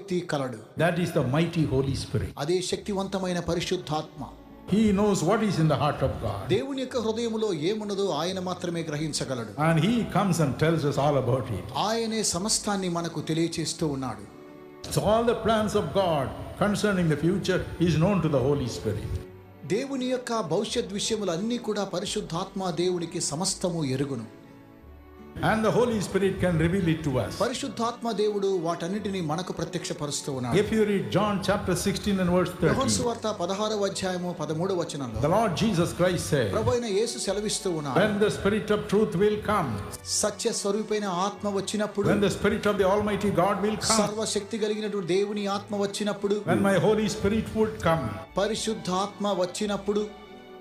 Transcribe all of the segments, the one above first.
వ్యక్తి కలడు. That is the mighty Holy Spirit. అదే శక్తివంతమైన పరిశుద్ధాత్మ. He knows what is in the heart of God. దేవుని యొక్క హృదయములో ఏమున్నదో ఆయన మాత్రమే గ్రహించగలడు. And he comes and tells us all about it. ఆయనే సమస్తాన్ని మనకు తెలియచేస్తూ ఉన్నాడు. So all the plans of God concerning the future is known to the Holy Spirit. దేవుని యొక్క భవిష్యత్ విషయములన్నీ కూడా పరిశుద్ధాత్మ దేవునికి సమస్తము ఎరుగును. And the Holy Spirit can reveal it to us. పరిశుద్ధాత్మ దేవుడు వాటన్నిటిని మనకు ప్రత్యక్షపరుస్తూ ఉన్నాడు. If you read John chapter 16 and verse 30, యోహాను సువార్త 16వ అధ్యాయము 13వ వచనంలో the Lord Jesus Christ said, ప్రభువైన యేసు సెలవిస్తూ ఉన్నాడు, when the Spirit of truth will come, సత్య స్వరూపైన ఆత్మ వచ్చినప్పుడు, when the Spirit of the Almighty God will come, సర్వశక్తి కలిగినటువంటి దేవుని ఆత్మ వచ్చినప్పుడు, when my Holy Spirit would come, పరిశుద్ధాత్మ వచ్చినప్పుడు,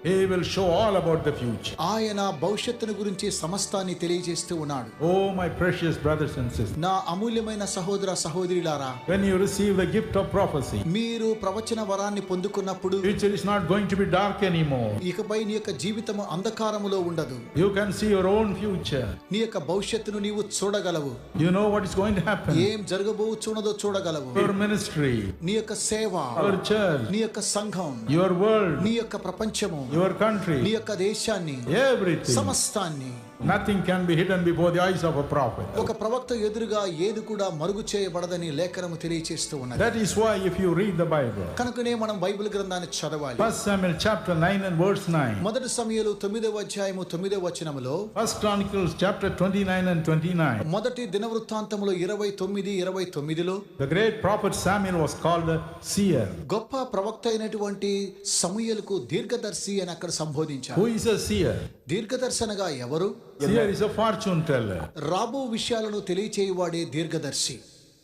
He will show all about the future. ఆయన భవిష్యత్తును గురించి సమస్తాన్ని తెలియజేస్తూ ఉన్నాడు. Oh my precious brothers and sisters, నా అమూల్యమైన సహోదర సహోదరులారా, when you receive the gift of prophecy, మీరు ప్రవచన వరాన్ని పొందుకున్నప్పుడు future is not going to be dark anymore. ఇకపై నీ యొక్క జీవితము అంధకారములో ఉండదు. You can see your own future. నీ యొక్క భవిష్యత్తును నీవు చూడగలవు. You know what is going to happen. ఏం జరగబోచున్నదో చూడగలవు. Your ministry, నీ యొక్క సేవ, your church, నీ యొక్క సంఘం, your world, నీ యొక్క ప్రపంచము, your country, నీ యొక్క దేశాన్ని, everything. సమస్తాన్ని. Nothing can be hidden before the eyes of a prophet. ఒక ప్రవక్త ఎదురుగా ఏది కూడా మరుగు చేయబడదని లేఖనము తెలియజేస్తూ ఉన్నది. That is why if you read the Bible, కనుకనే మనం బైబిల్ గ్రంథాన్ని చదవాలి. 1 Samuel chapter 9 and verse 9, మొదటి సమూయేలు 9వ అధ్యాయము 9వ వచనములో, 1 Chronicles chapter 29 and 29, మొదటి దినవృత్తాంతములో 29:29లో the great prophet Samuel was called a seer. గొప్ప ప్రవక్త అయినటువంటి సమూయేలుకు దీర్ఘదర్శి అని అక్కడ సంబోధించారు. Who is a seer? దీర్ఘదర్శనగా ఎవరు? Seer is a fortune teller. రాబో విషయాలను తెలియచేయువాడే దీర్ఘదర్శి.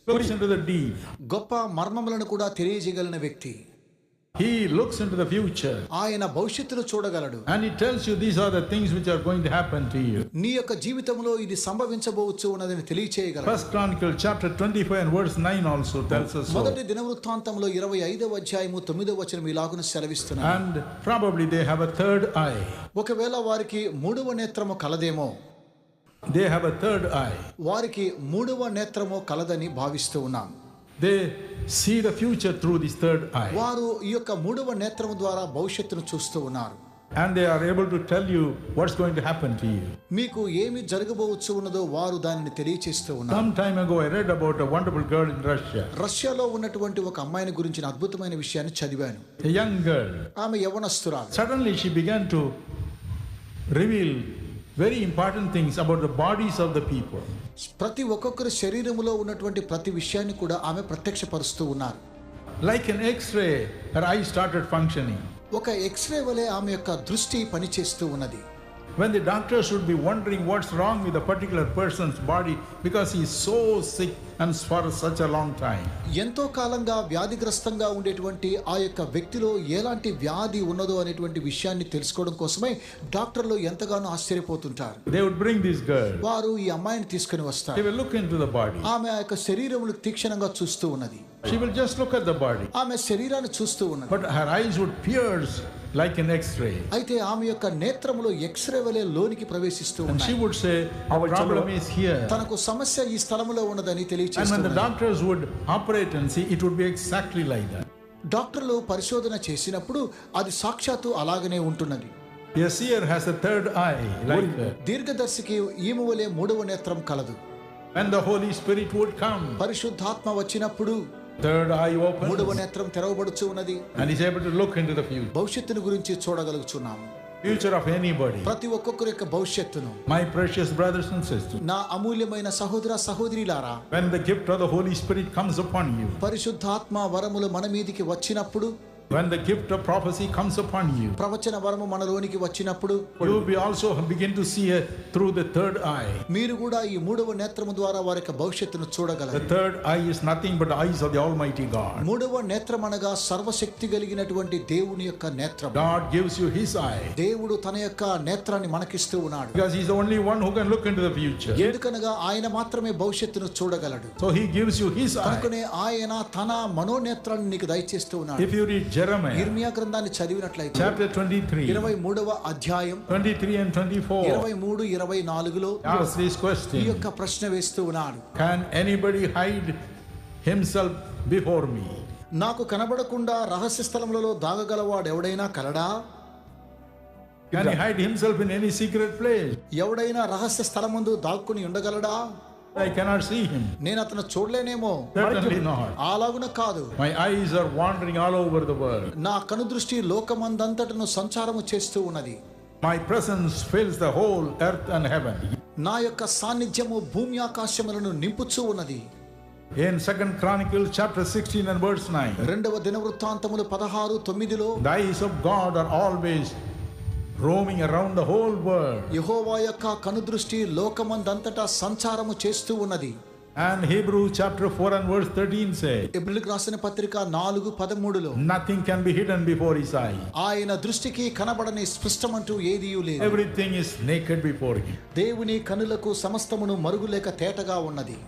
Looks into the deep. గొప్ప మర్మములను కూడా తెలియజేయగలిగిన వ్యక్తి. He looks into the future. ఆయన భవిష్యత్తును చూడగలడు. And he tells you these are the things which are going to happen to you. నీ యొక్క జీవితంలో ఇది సంభవించబోవచ్చు ఉన్నదని తెలియచేయగలడు. 1 Chronicles chapter 25 and verse 9 also tells us so. మొదటి దినవృత్తాంతంలో 25వ అధ్యాయము 9వ వచనం ఇలాగున సెలవిస్తున్నారు. And probably they have a third eye. ఒకవేళ వారికి మూడవ నేత్రము కలదేమో, They have a third eye. వారికి మూడవ నేత్రము కలదని భావిస్తూ ఉన్నాం. They see the future through this third eye. వారు ఈ యొక్క మూడవ నేత్రము ద్వారా భవిష్యత్తును చూస్తూ ఉన్నారు. And they are able to tell you what's going to happen to you. మీకు ఏమి జరగబోవచ్చు ఉన్నదో వారు దానిని తెలియచేస్తూ ఉన్నారు. Some time ago I read about a wonderful girl in Russia. రష్యాలో ఉన్నటువంటి ఒక అమ్మాయిని గురించిన అద్భుతమైన విషయాన్ని చదివాను. A young girl. ఆమె యవ్వనస్తురాలు. Suddenly she began to reveal very important things about the bodies of the people. ప్రతి ఒక్కొక్కరి శరీరములో ఉన్నటువంటి ప్రతి విషయాన్ని కూడా ఆమె ప్రత్యక్షపరుస్తూ ఉన్నారు. Like an X-ray, her eyes started functioning. ఒక ఎక్స్రే వలె ఆమె యొక్క దృష్టి పనిచేస్తూ ఉన్నది. When the doctor should be wondering what's wrong with a particular person's body because he is so sick and for such a long time. ఎంతో కాలంగా వ్యాధిగ్రస్తంగా ఉండేటువంటి ఆ యొక్క వ్యక్తిలో ఎలాంటి వ్యాధి ఉన్నదో అనేటువంటి విషయాన్ని తెలుసుకోవడం కోసమే డాక్టర్లు ఎంతగానో ఆశ్చర్యపోతుంటారు. They would bring this girl. వారు ఈ అమ్మాయిని తీసుకుని They వస్తారు. will look into the body. ఆమె ఆ యొక్క శరీరమును తీక్షణంగా చూస్తూ ఉన్నది. She will just look at the body. ఆమె శరీరాన్ని చూస్తూ ఉన్నది. But her eyes would pierce like an X-ray. అయితే ఆమె యొక్క నేత్రములో ఎక్స్రే వలె లోనికి ప్రవేశిస్తూ And she ఉన్నాయి. would say, our problem is here. తనకు సమస్య ఈ స్థలములో ఉన్నదని And when the తెలియచేస్తున్నారు. doctors would operate and see, it would be exactly like that. డాక్టర్లు పరిశోధన చేసినప్పుడు అది సాక్షాత్తు అలాగనే ఉంటున్నది. A seer has a third eye like that. దీర్ఘదర్శికి ఈమె వలె మూడవ నేత్రం కలదు. When the Holy Spirit would come, పరిశుద్ధాత్మ వచ్చినప్పుడు third eye మూడవ opens నేత్రం తెరవబడుచు ఉన్నది. and is able to look into the future. భవిష్యత్తును గురించి చూడగలుగుచున్నాము. Future of anybody. ప్రతి ఒక్కొక్కరి యొక్క భవిష్యత్తును. My precious brothers and sisters, నా అమూల్యమైన సహోదర సహోదరిలారా, when the gift of the Holy Spirit comes upon you, పరిశుద్ధాత్మ వరములు మన మీదికి వచ్చినప్పుడు, when the gift of prophecy comes upon you, ప్రవచన వరము మనలోనికి వచ్చినప్పుడు, you will be also begin to see through the third eye. మీరు కూడా ఈ మూడవ నేత్రము ద్వారా వారి యొక్క భవిష్యత్తును The చూడగలరు. third eye is nothing but the eyes of the Almighty God. మూడవ నేత్రం అనగా సర్వశక్తి కలిగినటువంటి దేవుని యొక్క నేత్రం. God gives you His eye దేవుడు తన యొక్క నేత్రాన్ని మనకిస్తూ ఉన్నాడు. because He's the only one who can look into the future. ఎందుకనగా ఆయన మాత్రమే భవిష్యత్తును చూడగలడు. So He gives you His eye. కనుకనే ఆయన తన మనోనేత్రాన్ని నీకు దయచేస్తూ ఉన్నాడు. If you read Jeremiah ఇర్మియా గ్రంథాన్ని చదివినట్లయితే chapter 23, 23వ అధ్యాయం 23 and 24, 23-24లో ask this ఈ question: యొక్క ప్రశ్న వేస్తూ ఉన్నాడు. Can anybody hide himself before me. నాకు కనబడకుండా రహస్య స్థలములలో దాగగలవాడు ఎవడైనా కలడా? Can he hide himself in any secret place? ఎవడైనా రహస్య స్థలమందు దాక్కుని ఉండగలడా? I cannot see him. నేను అతను చూడలేనేమో. Certainly not. అలాగున కాదు. My eyes are wandering all over the world. నా కనుదృష్టి లోకమందంతటను సంచారము చేస్తూ ఉన్నది. My presence fills the whole earth and heaven. నా యొక్క సాన్నిధ్యము భూమి ఆకాశములను నింపుచూ ఉన్నది. In 2 Chronicles chapter 16 and verse 9. రెండవ దినవృత్తాంతములు 16:9 The eyes of God are always roaming around the whole world. యెహోవా యొక్క కనుదృష్టి లోకమందంతటా సంచారము చేస్తూ ఉన్నది. And Hebrews chapter 4 and verse 13 says, హెబ్రీయులకు రాసిన పత్రిక 4:13 nothing can be hidden before his eye. ఆయన దృష్టికి కనబడని స్పష్టమంటూ ఏదియూ లేదు. Everything is naked before him. దేవుని కనులకు సమస్తమును మరుగులేక తేటగా ఉన్నది.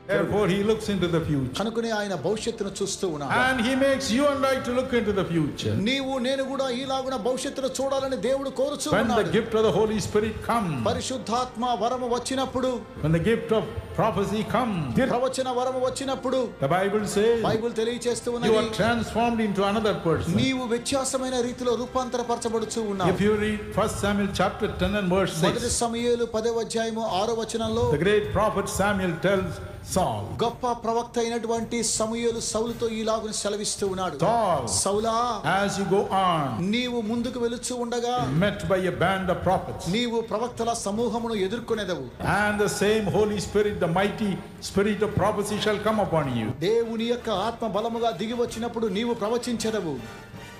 Therefore he looks into the future. కనుకనే ఆయన భవిష్యత్తును చూస్తూ ఉన్నాడు. And he makes you and I to look into the future. నీవు నేను కూడా ఈలాగున భవిష్యత్తును చూడాలని దేవుడు కోరుచూ When the ఉన్నాడు. gift of the Holy Spirit comes, పరిశుద్ధాత్మ వరము వచ్చినప్పుడు, when the gift of prophecy comes, ప్రవచన వరము వచ్చినప్పుడు the Bible says, బైబిల్ తెలియజేస్తూ you ఉన్నది, are transformed into another person. నీవు వ్యత్యాసమైన రీతిలో రూపాంతరపరచబడుచూ ఉన్నావు. If you read 1 Samuel chapter 10 and verse మొదటి 6, సమూయేలు 10:6 the great prophet Samuel tells Saul, గొప్ప ప్రవక్త అయినటువంటి సమూయేలు సౌలుతో ఈలాగున సెలవిస్తూ ఉన్నాడు, Saul, సౌలా, as you go on, నీవు ముందుకు వెలుచు ఉండగా met by a band of prophets, నీవు ప్రవక్తల సమూహమును ఎదుర్కొనేదవు. and the same Holy Spirit, the mighty spirit of prophecy shall come upon you. దేవుని యొక్క ఆత్మ బలముగా దిగి వచ్చినప్పుడు నీవు ప్రవచించెదవు.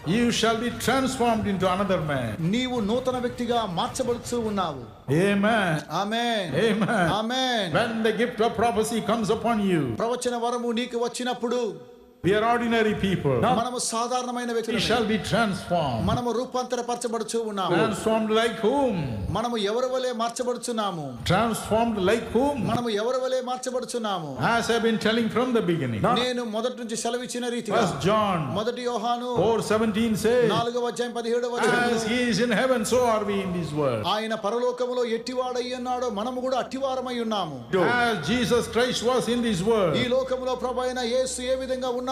You shall be transformed into another man. నీవు నూతన వ్యక్తిగా మార్చబడుతూ ఉన్నావు. Amen. Amen. Amen. Amen. When the gift of prophecy comes upon you, ప్రవచన వరము నీకు వచ్చినప్పుడు we are ordinary people. మనము సాధారణమైన We వ్యక్తులు. shall be transformed. మనము రూపాంతరపరచబడుచూ ఉన్నాము. Transformed like whom? మనము ఎవరి వలె మార్చబడుచున్నాము? Transformed like whom? మనము ఎవరి వలె మార్చబడుచున్నాము? As I've been telling from the beginning. నేను మొదటి నుంచి సెలవిచ్చిన రీతిగా 1 John మొదటి యోహాను 4:17 says, 4:17 as he is in heaven, so are we in this world. ఆయన పరలోకములో ఎట్టివాడై ఉన్నాడో మనము కూడా అట్టివారమై ఉన్నాము. As Jesus Christ was in this world, ఈ లోకములో ప్రభువైన యేసు ఏ విధంగా ఉన్నారో,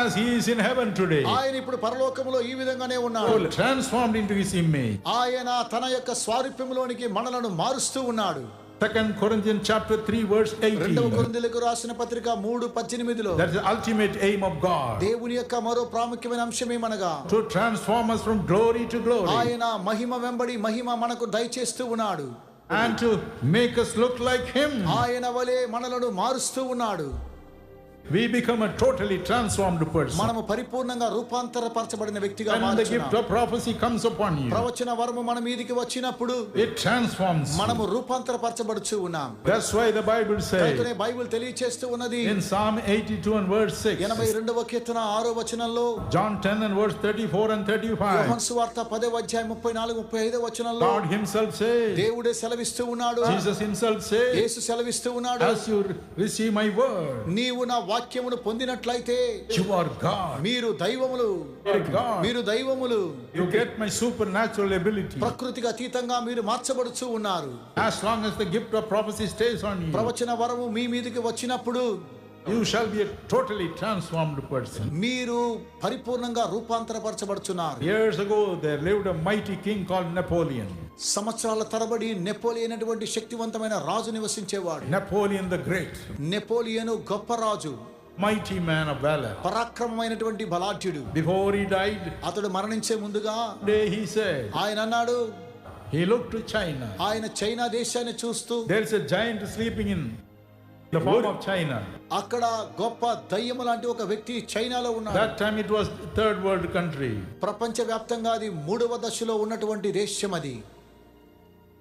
as he is in heaven today, ఆయన ఇప్పుడు పరలోకములో ఈ విధంగానే ఉన్నాడు. so transformed into his image. ఆయన తన యొక్క స్వారూప్యములోనికి మనలను మారుస్తూ ఉన్నాడు. 2 Corinthians chapter 3 verse రెండవ 18. కొరింథీయులకు రాసిన పత్రిక 3:18 That's the ultimate aim of God, దేవుని యొక్క మరో ప్రాముఖ్యమైన అంశం ఏమనగా, to transform us from glory to glory, ఆయన మహిమ వెంబడి మహిమ మనకు దయచేస్తూ ఉన్నాడు. and to make us look like him. ఆయన వలె మనలను మారుస్తూ ఉన్నాడు. We become a totally transformed person. మనము పరిపూర్ణంగా రూపాంతరపరచబడిన వ్యక్తిగా When the gift మారుచున్నాము. of prophecy comes upon you, ప్రవచన వరము మన మీదికి వచ్చినప్పుడు it transforms you. మనము రూపాంతరపరచబడుచూ ఉన్నాం. That's why the Bible says కనుకనే బైబిల్ తెలియచేస్తూ ఉన్నది, in Psalm 82 and verse 6, 82వ కీర్తన 6వ వచనంలో, John 10 and verse 34 and 35, యోహాను సువార్త 10:34-35 వచనంలో God himself says, దేవుడే సెలవిస్తూ ఉన్నాడు, Jesus himself says, యేసు సెలవిస్తూ ఉన్నాడు, as you receive my word, నీవు నా వాక్యమును పొందినట్లయితే you are God. మీరు దైవములు, You are God. మీరు దైవములు, You get my supernatural ability. ప్రకృతికి అతీతంగా మీరు మార్చబడుచూ ఉన్నారు. As long as the gift of prophecy stays on you, ప్రవచన వరము మీ మీదికి వచ్చినప్పుడు you shall be a totally transformed person. మీరు పరిపూర్ణంగా రూపాంతరపరచబడుచున్నారు. Years ago, there lived a mighty king called Napoleon. సంవత్సరాల తరబడి నెపోలియన్ అనేటువంటి శక్తివంతమైన రాజు నివసించేవాడు. Napoleon the Great, నెపోలియను గొప్ప రాజు, mighty man of valor. పరాక్రమమైనటువంటి బలాఢ్యుడు. Before he died, అతడు మరణించే ముందుగా day he said, ఆయన అన్నాడు, he looked to China. ఆయన చైనా దేశాన్ని చూస్తూ, There's a giant sleeping in the form of China. అక్కడ గొప్ప దయ్యము లాంటి ఒక వ్యక్తి చైనాలో ఉన్నాడు. That time it was third world country. ప్రపంచ వ్యాప్తంగా అది 3వ దశలో ఉన్నటువంటి దేశం అది.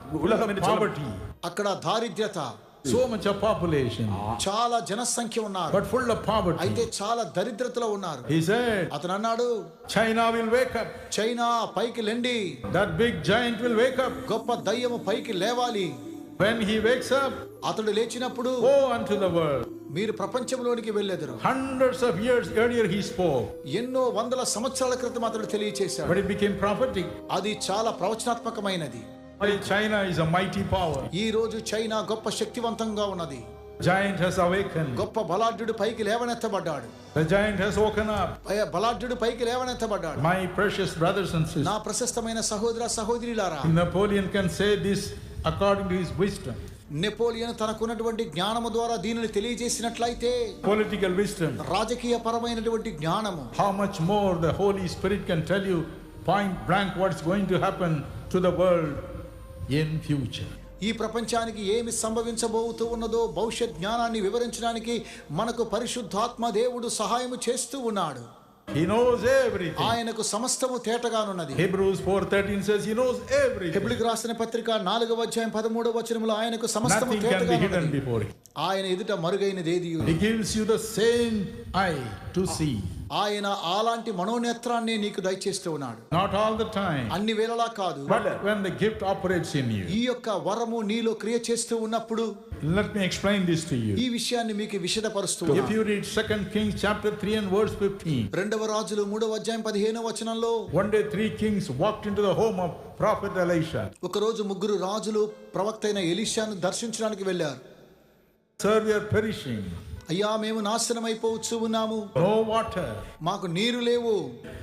Poverty, అక్కడ దారిద్ర్యత, so much of population, చాలా జనసంఖ్య ఉన్నారు, but full of poverty. అయితే చాలా దరిద్రతలో ఉన్నారు. He said, అతను అన్నాడు, China will wake up. China పైకి లెండి, That big giant will wake up. గొప్ప దయ్యము పైకి లేవాలి. When he wakes up, అతడు లేచినప్పుడు go unto the world. మీరు ప్రపంచంలోనికి వెళ్ళెదరు. Hundreds of years earlier he spoke, ఎన్నో వందల సంవత్సరాల క్రితం అతడు తెలియచేశాడు. but it became prophetic. అది చాలా ప్రవచనాత్మకమైనది. China is a mighty power. ఈ రోజు చైనా గొప్ప శక్తివంతంగా ఉన్నది. Giant has awakened. గొప్ప బలాఢ్యుడు పైకి లేవనెత్తబడ్డాడు. The giant has woken up. బలాఢ్యుడు పైకి లేవనెత్తబడ్డాడు. My precious brothers and sisters. నా ప్రశస్తమైన సహోదర సహోదరులారా, Napoleon can say this according to his wisdom. Napoleon తనకున్నటువంటి జ్ఞానము ద్వారా దీనిని తెలియజేసినట్లయితే, Political wisdom. రాజకీయ పరమైనటువంటి జ్ఞానము, How much more the Holy Spirit can tell you point blank what's going to happen to the world in future. ఈ ప్రపంచానికి ఏమి సంభవించబోతూ ఉన్నదో భవిష్యత్ జ్ఞానాన్ని వివరించడానికి మనకు పరిశుద్ధాత్మ దేవుడు సహాయం చేస్తూ ఉన్నాడు. He knows everything. ఆయనకు సమస్తము తేటగానున్నది. Hebrews 4:13 says he knows everything. హెబ్రీయులకు రాసిన పత్రిక 4వ అధ్యాయం 13వ వచనములో ఆయనకు సమస్తము Nothing can be hidden తేటగానున్నది. before him. ఆయన ఎదుట మరుగైనది ఏదీ He gives you the same eye to see. ఆయన అలాంటి మనోనేత్రాన్ని నీకు దయచేస్తూ ఉన్నాడు. Not all the time, అన్ని వేళలా కాదు, but when the gift operates in you. ఈ యొక్క వరము నీలో క్రియ చేస్తూ ఉన్నప్పుడు Let me explain this to ఈ you. విషయాన్ని మీకు విశదపరుస్తూ If ఉన్నాను. you read 2 Kings chapter 3 and verse 15, రెండవ రాజులు 3వ అధ్యాయం 15వ వచనంలో, one day 3 kings walked into the home of prophet Elisha. ఒకరోజు ముగ్గురు రాజులు ప్రవక్త అయిన ఎలీషాను దర్శించడానికి వెళ్ళారు. Sir, we are perishing. అయ్యా, మేము నాశనం అయిపోవచ్చు ఉన్నాము, No water. మాకు నీరు లేవు.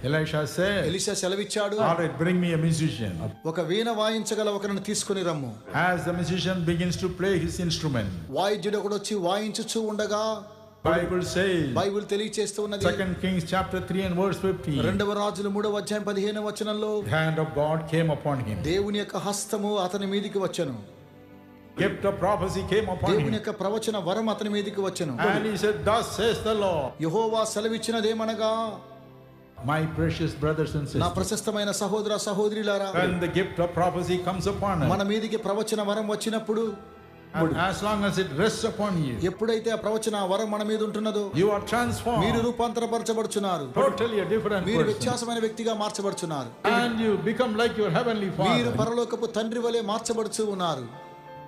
Elisha said, ఎలీషా సెలవిచ్చాడు, all right, bring me a musician. ఒక వీణ వాయించగల ఒకరిని తీసుకుని రమ్ము. As the musician begins to play his instrument, వాయిద్యుడు ఒకడు వచ్చి వాయించుచూ ఉండగా Bible says, బైబిల్ తెలియచేస్తూ ఉన్నది. 2 Kings chapter 3 and verse 15, రెండవ రాజులు 3వ అధ్యాయం 15వ వచనంలో, the hand of God came upon him. దేవుని యొక్క హస్తము అతని మీదికి వచ్చెను. Gift of prophecy came upon దేవుని him. యొక్క ప్రవచన వరం అతని మీదికి వచ్చెను. And he said, thus says the Lord. యెహోవా సెలవిచ్చినదేమనగా, My precious brothers and నా sisters, ప్రశస్తమైన సహోదర సహోదరులారా, when the gift of prophecy comes upon మన us, మీదికి ప్రవచన వరం వచ్చినప్పుడు, and as long as it rests upon you, ఎప్పుడైతే ఆ ప్రవచన వరం మన మీద ఉంటున్నదో you are మీరు transformed, రూపాంతరపరచబడుచున్నారు. totally a different మీరు person, వ్యత్యాసమైన వ్యక్తిగా మార్చబడుచున్నారు. and you become like your heavenly మీరు Father. పరలోకపు తండ్రి వలె మార్చబడుచు ఉన్నారు.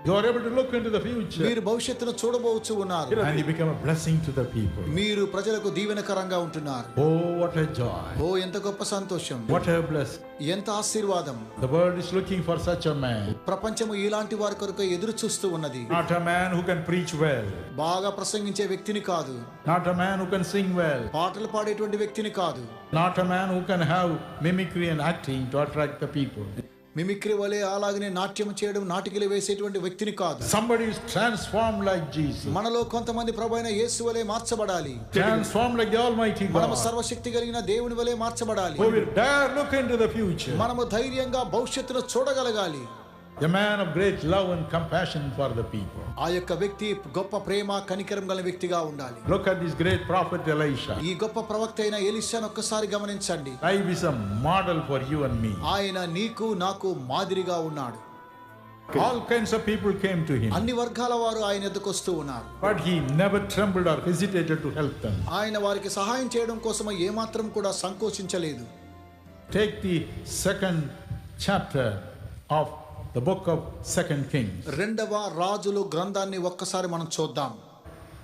You are able to look into the future, మీరు భవిష్యత్తును చూడబోచు ఉన్నారు. and you become a blessing to the people. మీరు ప్రజలకు దీవెనకరంగా ఉంటున్నారు. Oh, what a joy! ఓ ఎంత గొప్ప సంతోషం, What a blessing! ఎంత ఆశీర్వాదం. The world is looking for such a man, ప్రపంచము ఇలాంటి వారి కొరకు ఎదురు చూస్తూ ఉన్నది. not a man who can preach well, బాగా ప్రసంగించే వ్యక్తిని కాదు, not a man who can sing well, పాటలు పాడేటువంటి వ్యక్తిని కాదు, not a man who can have mimicry and acting to attract the people. Mimicry వలె అలాగనే నాట్యం చేయడం, నాటికలు వేసేటువంటి వ్యక్తిని కాదు. Somebody is transformed like Jesus, మనలో కొంతమంది ప్రభువైన యేసు వలె మార్చబడాలి. transformed like the Almighty మనము God, సర్వశక్తి కలిగిన దేవుని వలె మార్చబడాలి. who will dare look into the future. మనము ధైర్యంగా భవిష్యత్తును చూడగలగాలి. A man of great love and compassion for the people. ఆ యొక్క వ్యక్తి గొప్ప ప్రేమ కనికరం గల వ్యక్తిగా ఉండాలి. Look at this great prophet Elisha. ఈ గొప్ప ప్రవక్త అయిన ఎలీషాను ఒక్కసారి గమనించండి. Life is a model for you and me. ఆయన నీకు నాకు మాదిరిగా ఉన్నాడు. All kinds of people came to him, అన్ని వర్గాల వారు ఆయన ఎద్దుకు వస్తూ ఉన్నారు. but he never trembled or hesitated to help them. ఆయన వారికి సహాయం చేయడం కోసం ఏమాత్రం కూడా సంకోచించలేదు. Take the second chapter of the book of 2 Kings, రెండవ రాజులు గ్రంథాన్ని ఒక్కసారి మనం చూద్దాం.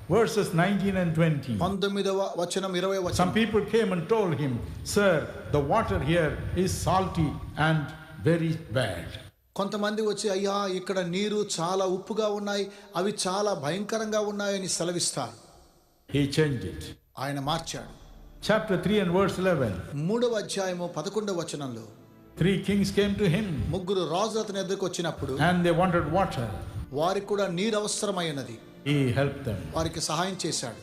verses 19 and 20. 19వ వచనం 20వ Some వచనం. people came and told him, Sir, the water here is salty and very bad. కొంతమంది వచ్చి, అయ్యా ఇక్కడ నీరు చాలా ఉప్పుగా ఉన్నాయి, అవి చాలా భయంకరంగా ఉన్నాయని సెలవిస్తారు. He changed it. ఆయన మార్చాడు. Chapter 3 and verse 11. 3వ అధ్యాయము 11వ వచనంలో 3 kings came to him ముగ్గురు రాజులు అతని ఎదురుకు వచ్చినప్పుడు and they wanted water. వారికి కూడా నీరు అవసరమైనది. He helped them. వారికి సహాయం చేశాడు.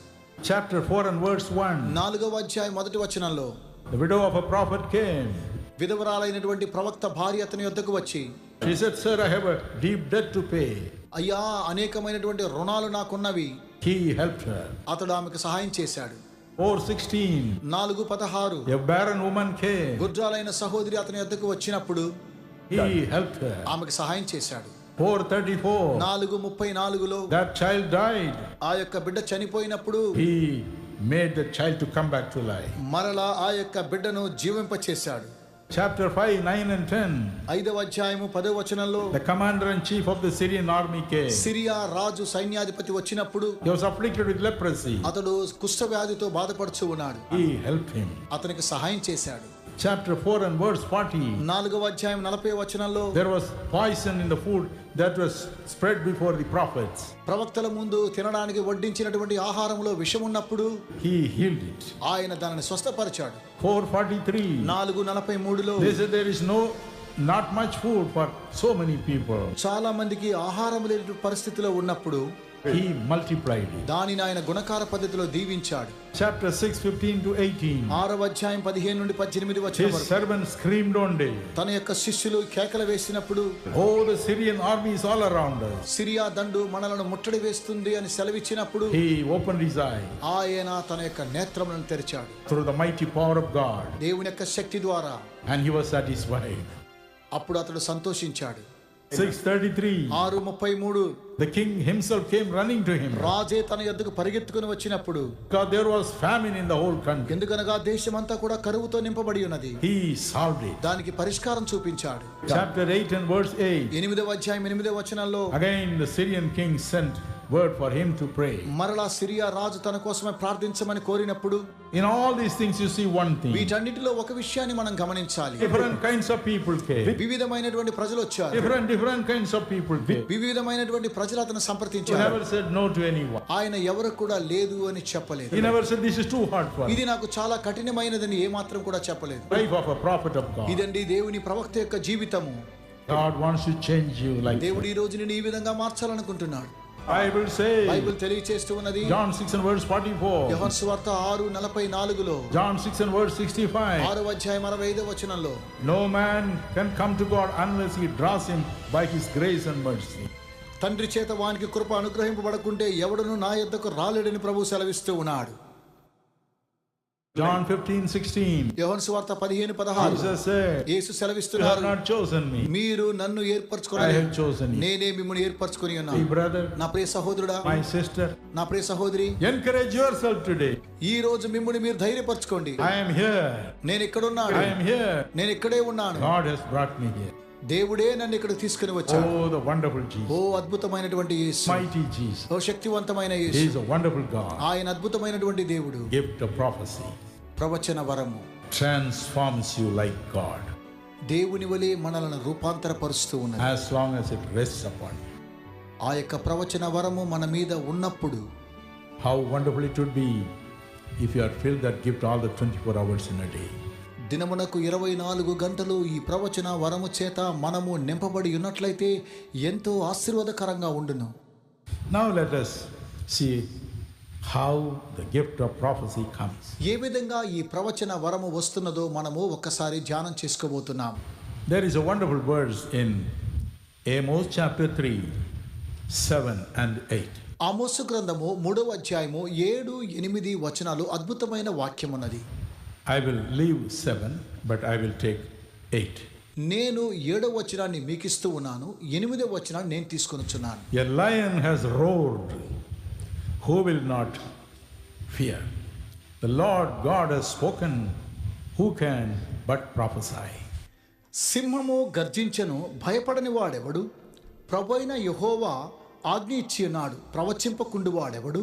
Chapter 4 and verse 1. 4వ అధ్యాయం 1వ వచనంలో The widow of a prophet came. విధవరాలైనటువంటి ప్రవక్త భార్య అతని యొద్దకు వచ్చి, She said, Sir, I have a deep debt to pay. అయ్యా అనేకమైనటువంటి రుణాలు నాకున్నవి. He helped her. అతడు ఆమెకు సహాయం చేశాడు. 4:16. 4:16 A barren woman came. గుడ్రాలైన సహోదరి అతని యొద్దకు వచ్చినప్పుడు He helped her. ఆమెకు సహాయం చేశాడు. 4:34. 4:34లో That child died. ఆ యొక్క బిడ్డ చనిపోయినప్పుడు He made the child to come back to life. మరలా ఆ యొక్క బిడ్డను జీవింపచేశాడు. Chapter 5, 9 and 10. 5వ అధ్యాయము 10వ వచనంలో The commander in chief of the Syrian army came. Syria రాజు సైన్యాధిపతి వచ్చినప్పుడు He was afflicted with leprosy. అతడు కుష్ఠవ్యాధితో బాధపడుచు ఉన్నాడు. He helped him. అతనికి సహాయం చేశాడు. chapter 4 and verse 40. 4వ అధ్యాయం 40వ వచనంలో There was poison in the food that was spread before the prophets. ప్రవక్తల ముందు తినడానికి వడ్డించినటువంటి ఆహారంలో విషం ఉన్నప్పుడు He healed it. ఆయన దానిని స్వస్థపరిచాడు. 4:43. 4:43లో They said there is not much food for so many people. చాలా మందికి ఆహారం లేని పరిస్థితిలో ఉన్నప్పుడు He multiplied it. దానిని ఆయన గుణకార పద్ధతిలో దీవించాడు. Chapter 6:15 to 18. 6వ అధ్యాయం 15 నుండి 18 వచనం His వరకు servants screamed one day, తన యొక్క శిష్యులు కేకలు వేసినప్పుడు, "Oh, the Syrian army is all around us." Syria దండు మనలను ముట్టడి వేస్తుంది అని సెలవిచ్చినప్పుడు He opened his eye ఆయన తన యొక్క నేత్రములను తెరిచాడు. through the mighty power of God, దేవుని యొక్క శక్తి ద్వారా and he was satisfied. అప్పుడు అతడు సంతోషించాడు. 6:33. 6:33 The king himself came running to him, రాజే తన యొద్దకు పరిగెత్తుకుని వచ్చినప్పుడు, because there was famine in the whole country. ఎందుకనగా దేశమంతా కూడా కరువుతో నింపబడి ఉన్నది. He solved it. దానికి పరిష్కారం చూపించాడు. Chapter 8 and verse 8. 8వ అధ్యాయం 8వ వచనంలో Again the Syrian king sent word for him to pray. మరలా సిరియా రాజు తన కోసమే ప్రార్థించమని కోరినప్పుడు, In all these things you see one thing. వీటన్నిటిలో ఒక విషయాన్ని మనం గమనించాలి. Different kinds of people came. వివిధమైనటువంటి ప్రజలు వచ్చారు. Different kinds of people came. వివిధమైనటువంటి ప్రజలు అతను He సంప్రదించారు. never said no to anyone. ఆయన ఎవరు కూడా లేదు అని చెప్పలేదు. He never said this is too hard for me. ఇది నాకు చాలా కఠినమైనదని ఏ మాత్రం కూడా చెప్పలేదు. Life of a prophet of God. ఇదండి దేవుని ప్రవక్త యొక్క జీవితము. God wants to change you like దేవుడు that. ఈ రోజు నిన్ను ఈ విధంగా మార్చాలనుకుంటున్నాడు. Bible says, బైబిల్ తెలియజేస్తూ ఉన్నది. John 6 and verse 44. యోహాను సువార్త 6:44లో, John 6 and verse 65. 6వ అధ్యాయం 65వ వచనంలో, No man can come to God unless he draws him by his grace and mercy. తండ్రి చేత వానికి కృప అనుగ్రహింపబడకుంటే ఎవడును నా యొద్దకు రాలేడని ప్రభువు సెలవిస్తూ ఉన్నాడు. John 15:16. యోహాను సువార్త 15:16 Jesus said, Yesu You have సెలవిస్తున్నారు, not chosen me. మీరు నన్ను I ఏర్పరచుకోలేదు, have chosen you. నేనే మిమ్మల్ని ఏర్పరచుకొని My ఉన్నాను. brother, నా ప్రియ సహోదరుడా, my sister, నా ప్రియ సహోదరి, encourage yourself today. ఈ రోజు మిమ్మల్ని మీరు ధైర్యపరచుకోండి. I am here. నేను ఇక్కడున్నాను, I am here. నేను ఇక్కడే ఉన్నాను. God has brought me here. దేవుడే నన్ను ఇక్కడ తీసుకుని వచ్చాడు. Oh, the wonderful oh Jesus. అద్భుతమైనటువంటి యేసు, Mighty Jesus. ఓ శక్తివంతమైన He Yesu, is a wonderful God. ఆయన అద్భుతమైనటువంటి దేవుడు. Gift of prophecy ప్రవచన వరము transforms you like God దేవుని వలె మనలను రూపాంతరపరుస్తూ ఉన్నది. as long as it rests upon you. ఆ యొక్క ప్రవచన వరము మన మీద ఉన్నప్పుడు How wonderful it would be if you had filled that gift all the 24 hours in a day. దినమునకు 24 గంటలు ఈ ప్రవచన వరము చేత మనము నింపబడి ఉన్నట్లయితే ఎంతో ఆశీర్వాదకరంగా ఉండును. Now let us see how the gift of prophecy comes. ఏ విధంగా ఈ ప్రవచన వరము వస్తున్నదో మనము ఒక్కసారి ధ్యానం చేసుకోబోతున్నాం. There is a wonderful verse in Amos chapter 3, 7 and 8. ఆమోసు గ్రంథము 3వ అధ్యాయము 7, 8 వచనాలు అద్భుతమైన వాక్యం ఉన్నది. I will leave 7, but I will take 8. నేను 7వ వచనాన్ని మీకు ఇస్తూ ఉన్నాను, 8వ వచనాన్ని నేను తీసుకొనిచున్నాను. A lion has roared, who will not fear? The Lord God has spoken, who can but prophesy? సింహము గర్జించెను, భయపడని వాడెవడు? ప్రభువైన యెహోవా ఆజ్ఞ ఇచ్చి ఉన్నాడు, ప్రవచింపకుండు వాడెవడు?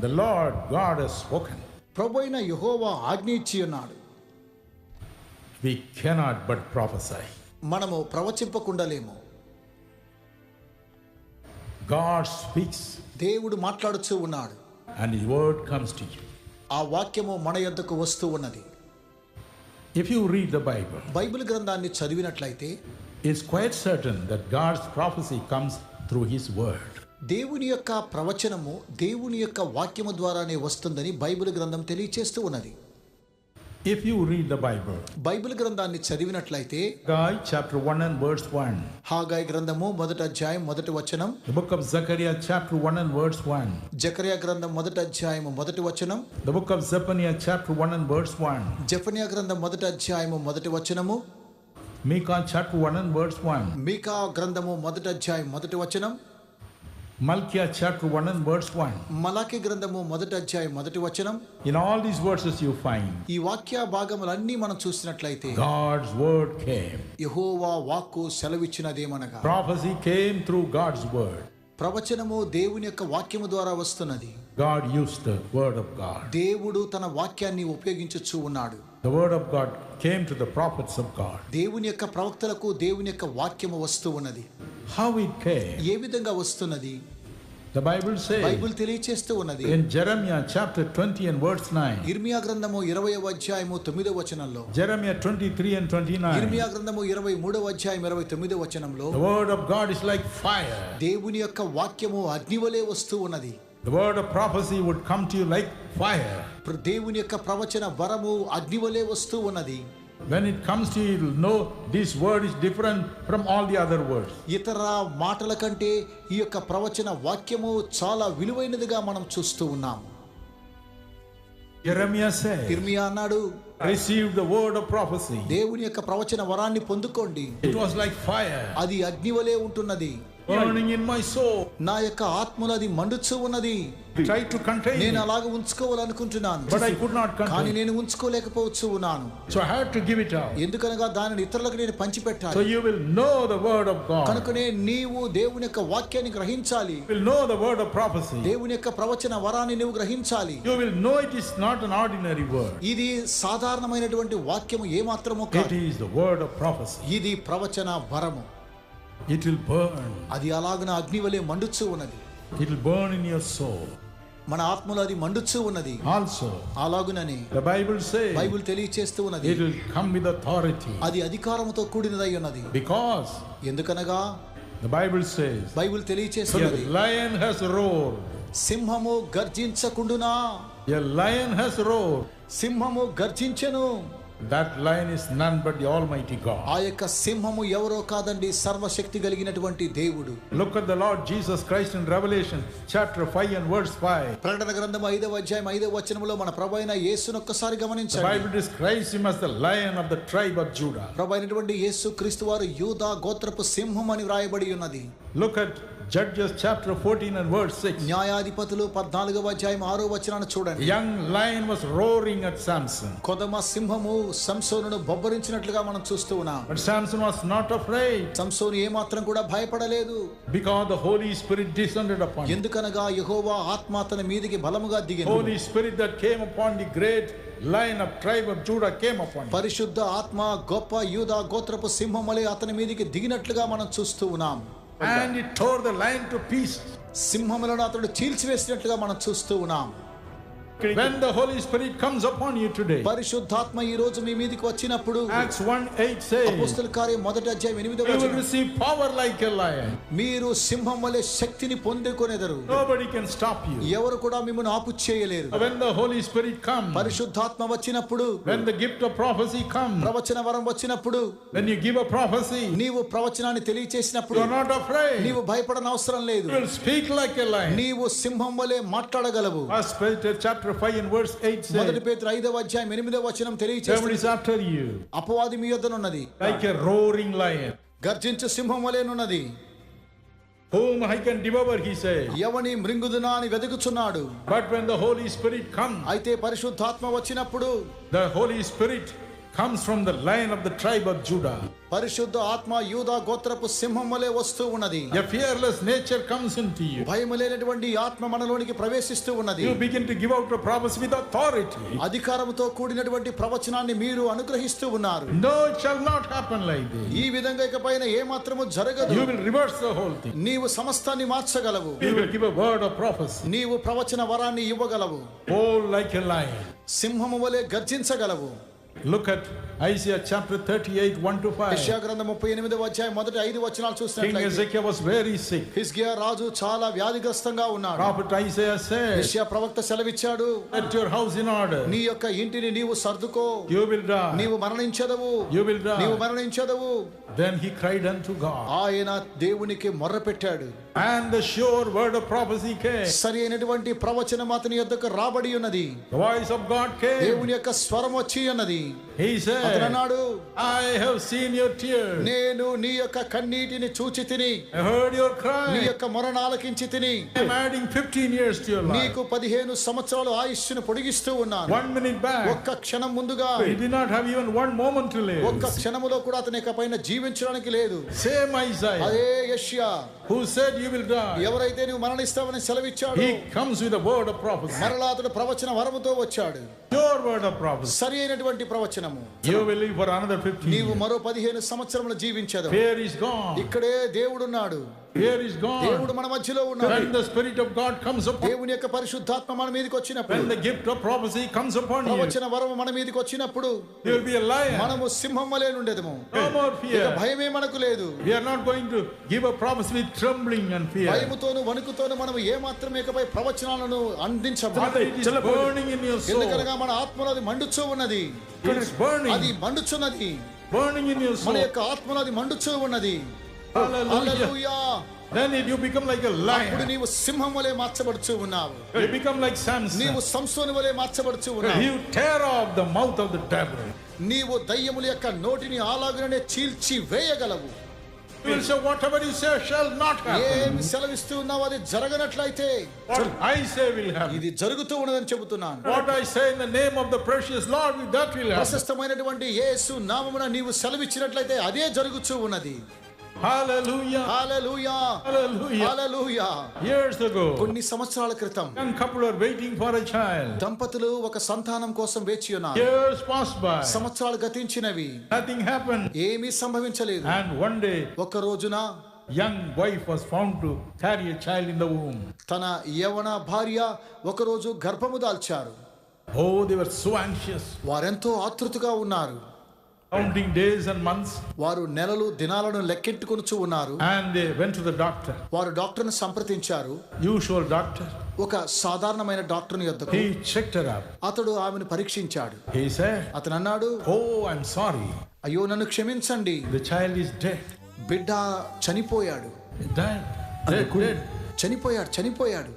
The Lord God has spoken. ప్రభువైన యెహోవా ఆజ్ఞ ఇచ్చి ఉన్నాడు. We cannot but prophesy. మనము ప్రవచింపకుండలేము. God speaks దేవుడు మాట్లాడుతూ ఉన్నాడు, and his word comes to you. ఆ వాక్యము మన యొద్దకు వస్తూ ఉన్నది. If you read the Bible, Bible గ్రంథాన్ని చదివినట్లయితే it's quite certain that God's prophecy comes through his word. దేవుని యొక్క ప్రవచనము దేవుని యొక్క వాక్యము ద్వారానే వస్తుందని బైబిల్ గ్రంథం తెలియచేస్తూ ఉన్నది. If you read the Bible, Bible గ్రంథాన్ని చదివినట్లయితే Haggai chapter 1 and verse 1, హాగాయి గ్రంథము 1వ అధ్యాయం 1వ వచనం, the book of Zechariah chapter 1 and verse 1, జకర్యా గ్రంథం 1వ అధ్యాయం 1వ వచనం, the book of Zephaniah chapter 1 and verse 1, జెఫన్యా గ్రంథం 1వ అధ్యాయం 1వ వచనము, Micah chapter 1 and verse 1, మీకా గ్రంథము 1వ అధ్యాయం 1వ వచనం, Malchiah chapter 1 and verse 1. మలాకి గ్రంథము 1వ అధ్యాయం 1వ వచనం. In all these verses you find ఈ వాక్య భాగములన్నీ మనం చూసినట్లయితే God's word came. యెహోవా వాక్కు సెలవిచ్చినదేమనగా, Prophecy came through God's word. ప్రవచనము దేవుని యొక్క వాక్యము ద్వారా వస్తున్నది. God used the word of God. దేవుడు తన వాక్యాన్ని ఉపయోగించుచూ ఉన్నాడు. The word of God came to the prophets of God. దేవుని యొక్క ప్రవక్తలకు దేవుని యొక్క వాక్యము వస్తూ ఉన్నది. How it came? ఏ విధంగా వస్తున్నది? The Bible says బైబిల్ తెలియచేస్తూ ఉన్నది. in Jeremiah chapter 20 and verse 9. ఇర్మియా గ్రంథము 20వ అధ్యాయము 9వ వచనంలో. Jeremiah 23 and 29. ఇర్మియా గ్రంథము 23వ అధ్యాయం 29వ వచనంలో. The word of God is like fire. దేవుని యొక్క వాక్యము అగ్నివలే వస్తూ ఉన్నది. The word of prophecy would come to you like fire. దేవుని యొక్క ప్రవచన వరము అగ్నివలే వస్తూ ఉన్నది. When it comes to you, you'll know this word is different from all the other words. ఇతర మాటల కంటే ఈ యొక్క ప్రవచన వాక్యము చాలా విలువైనదిగా మనం చూస్తూ ఉన్నాం. Jeremiah said, ఇర్మియా అన్నాడు, receive the word of prophecy. దేవుని యొక్క ప్రవచన వరాన్ని పొందుకోండి. It was like fire అది అగ్నివలే ఉంటున్నది. burning in my soul. నా యొక్క ఆత్మలో అది మండుచూ ఉన్నది. I tried to contain నేను it, అలాగ ఉంచుకోవాలనుకుంటున్నాను, but I could not కానీ contain it. నేను ఉంచుకోలేకపోవచ్చు ఉన్నాను. So I had to give it out. ఎందుకనగా దానిని ఇతరులకు నేను So పంచిపెట్టాలి. you will know the word of God. కనుకనే నీవు దేవుని యొక్క వాక్యాన్ని గ్రహించాలి. You will know the word of prophecy. దేవుని యొక్క ప్రవచన వరాన్ని నువ్వు గ్రహించాలి. You will know it is not an ordinary word. ఇది సాధారణమైనటువంటి వాక్యము ఏమాత్రము It కాదు. is the word of prophecy. ఇది ప్రవచన వరము. It will burn. అది అలాగున అగ్నివలే మండుచూ ఉన్నది. It will burn in your soul. మన ఆత్మలో అది మండుచూ ఉన్నది. Also, అలాగునని the Bible says Bible తెలియచేస్తూ ఉన్నది. it will come with authority. అది అధికారముతో కూడినదై ఉన్నది. Because ఎందుకనగా the Bible says, బైబిల్ తెలియచేస్తున్నది, a lion has roared. సింహము గర్జించకుండునా, A lion has roared. సింహము గర్జించెను. That lion is none but the Almighty God. ఆ యొక్క సింహము ఎవరో కాదండి, సర్వశక్తి కలిగినటువంటి దేవుడు. Look at the Lord Jesus Christ in Revelation chapter 5 and verse 5. ప్రకటన గ్రంథం 5వ అధ్యాయం 5వ వచనములో మన ప్రభువైన యేసును ఒక్కసారి The గమనించండి. Bible describes him as the lion of the tribe of Judah. ప్రభువైనటువంటి యేసు క్రీస్తు వారు యూదా గోత్రపు సింహం అని వ్రాయబడి ఉన్నది. Look at Judges chapter 14 and verse 6. న్యాయాధిపతులు 14వ అధ్యాయం 6వ వచనాన్ని A చూడండి. young lion was roaring at Samson. కొదమ సింహము సంసోనును బొబ్బరించినట్లుగా మనం చూస్తూ ఉన్నాం. But Samson was not afraid సంసోను ఏమాత్రం కూడా భయపడలేదు. because the Holy Spirit descended upon him. ఎందుకనగా యెహోవా ఆత్మ అతని మీదికి బలముగా దిగెను. Holy Spirit that came upon the great lion of tribe of Judah came upon him. పరిశుద్ధ ఆత్మ గొప్ప యూదా గోత్రపు సింహములే అతని మీదికి దిగినట్లుగా మనం చూస్తూ ఉన్నాం. And it tore the lion to pieces. సింహములను అతడు చీల్చివేసినట్లుగా మనం చూస్తూ ఉన్నాం. When the Holy Spirit comes upon you today, పరిశుద్ధాత్మ ఈ రోజు మీ మీదికి వచ్చినప్పుడు, Acts 1:8 says, అపోస్తల కార్యం 1వ అధ్యాయం 8వ you will వచనం, receive power like a lion. మీరు సింహం వలె శక్తిని పొందుకొనెదరు. Nobody can stop you. ఎవరు కూడా మిమ్మల్ని ఆపు చేయలేరు. When the Holy Spirit comes, పరిశుద్ధాత్మ వచ్చినప్పుడు, when the gift of prophecy comes, ప్రవచన వరం వచ్చినప్పుడు, when you give a prophecy, నీవు ప్రవచనాన్ని తెలియచేసినప్పుడు you are not afraid. నీవు భయపడన అవసరం లేదు. You will speak like a lion. నీవు సింహం వలె మాట్లాడగలవు. First Peter chapter 5 and verse 8 says, 1 పేతురు 5వ అధ్యాయం 8వ వచనం devil తెలియచేస్తుంది, is after you అపవాది మీ యొద్దనున్నది, like a roaring lion, గర్జించు సింహం వలెనున్నది, whom I can devour, he says. ఎవని మృంగుదునా అని వెదుకుచున్నాడు. But when the Holy Spirit comes, అయితే పరిశుద్ధాత్మ వచ్చినప్పుడు, the Holy Spirit comes from the lion of the tribe of Judah. పరిశుద్ధ ఆత్మ యూదా గోత్రపు సింహం వలె వస్తూ ఉన్నది. A fearless nature comes into you. భయము లేనటువంటి ఆత్మ మనలోనికి ప్రవేశిస్తూ ఉన్నది. You begin to give out a prophecy with authority. అధికారముతో కూడినటువంటి ప్రవచనాన్ని మీరు అనుగ్రహిస్తూ ఉన్నారు. No, it shall not happen like this. ఈ విధంగా ఇకపైన ఏ మాత్రము జరగదు. You will reverse the whole thing. నీవు సమస్తాన్ని మార్చగలవు. You will give a word of prophecy. నీవు ప్రవచన వరాన్ని ఇవ్వగలవు. Roar like a lion. సింహము వలె గర్జించగలవు. Look at Isaiah chapter 38, 1 to 5. యెషయా గ్రంథం 38వ అధ్యాయం మొదటి 5 వచనాలు King చూసినట్లయితే, Hezekiah was very sick. హిజ్కియా రాజు చాలా వ్యాధిగ్రస్తంగా ఉన్నాడు. Prophet Isaiah said, యెషయా ప్రవక్త సెలవిచ్చాడు, set your house in order. నీ యొక్క ఇంటిని నీవు సర్దుకో, You will die. నీవు మరణించదవు, You will నీవు die. మరణించదవు. Then he cried unto God. ఆయన దేవునికి మొర్ర పెట్టాడు. And the sure word of prophecy came. సరి అయినటువంటి ప్రవచనం అతని యొద్దకు రాబడి ఉన్నది. The voice of God came. దేవుని యొక్క స్వరం వచ్చి ఉన్నది. He అతను said, అన్నాడు, I have seen your tears. నేను నీ యొక్క కన్నీటిని చూచి తిని, I heard your నీ cry. యొక్క మొరను ఆలకించి తిని, I am adding 15 years to your life. నీకు 15 సంవత్సరాలు ఆయుష్ను పొడిగిస్తూ ఉన్నాను. 1 minute back, ఒక్క క్షణం ముందుగా, he did not have even 1 moment to ఒక్క live. క్షణములో కూడా అతని యొక్క పైన జీవించడానికి లేదు. Same Isaiah, అదే యెషయా, who said you will die. ఎవరైతే నువ్వు మరణిస్తావని సెలవిచ్చాడు, He comes with a word of prophecy. మరలా అతడు ప్రవచన వరముతో వచ్చాడు. Your word of prophecy. సరి అయినటువంటి ప్రవచనము. You will live for another 15 నీవు years. మరో 15 సంవత్సరములు జీవించదు. Fear is gone. ఇక్కడే దేవుడున్నాడు. Fear is gone. దేవుడు మన మధ్యలో ఉన్నాడు. When the Spirit of God comes upon you, దేవుని యొక్క పరిశుద్ధాత్మ మన మీదకి వచ్చినప్పుడు, when the gift of prophecy comes upon you, ప్రవచన వరము మన మీదకి వచ్చినప్పుడు you will be a lion. మనము సింహం వలె ఉండేదము. No more ఇక fear. భయమే మనకు లేదు. We are not going to give a prophecy with trembling and fear. భయముతోను వణుకుతోను మనము ఏ మాత్రం ఇకపై ప్రవచనాలను అందించము. Father, it is burning in your soul. ఎందుకనగా మన ఆత్మలో అది మండుచూ ఉన్నది. It is burning. అది మండుచున్నది. Burning in your మన soul. యొక్క ఆత్మలో అది మండుచూ ఉన్నది. Hallelujah. Hallelujah. Then you become like a అప్పుడు lion. నీవు సింహం వలె మార్చబడుచూ ఉన్నావు. You become like Samson. నీవు సంసోను వలె మార్చబడుచూ ఉన్నావు. You tear off the mouth of the devil. నీవు దయ్యముల యొక్క నోటిని అలాగుననే చీల్చి వేయగలవు. You will say whatever you say shall not happen. ఏమి సెలవిస్తూ ఉన్నావు అది జరగనట్లయితే What I say will happen. ఇది జరుగుతూ ఉన్నదని చెబుతున్నాను. What I say in the name of the precious Lord, that will happen. ప్రశస్తమైనటువంటి యేసు నామమున నీవు సెలవిచ్చినట్లయితే అదే జరుగుతూ ఉన్నది. Hallelujah. హల్లెలూయా. Hallelujah. హల్లెలూయా. Years ago, కొన్ని సంవత్సరాల క్రితం young couple are waiting for a child. దంపతులు ఒక సంతానం కోసం వేచి ఉన్నారు. Years passed by. సంవత్సరాలు గతించినవి. Nothing happened. ఏమీ సంభవించలేదు. And one day, ఒక రోజున young wife was found to carry a child in the womb. తన యవన భార్య ఒకరోజు గర్భము దాల్చారు. Oh, they were so anxious. వారెంతో ఆతృతగా ఉన్నారు. Counting days and months. వారు నెలలు దినాలను లెక్కెట్టుకొనుచు ఉన్నారు. And they went to the doctor. వారు డాక్టర్ని సంప్రదించారు. Usual doctor. ఒక సాధారణమైన డాక్టర్ని యొద్దకు. He checked her up. అతడు ఆమెను పరీక్షించాడు. He said, అతను అన్నాడు, oh, I'm sorry. అయ్యో నన్ను క్షమించండి, The child is dead. బిడ్డ చనిపోయాడు. Dead. Dead. చనిపోయాడు.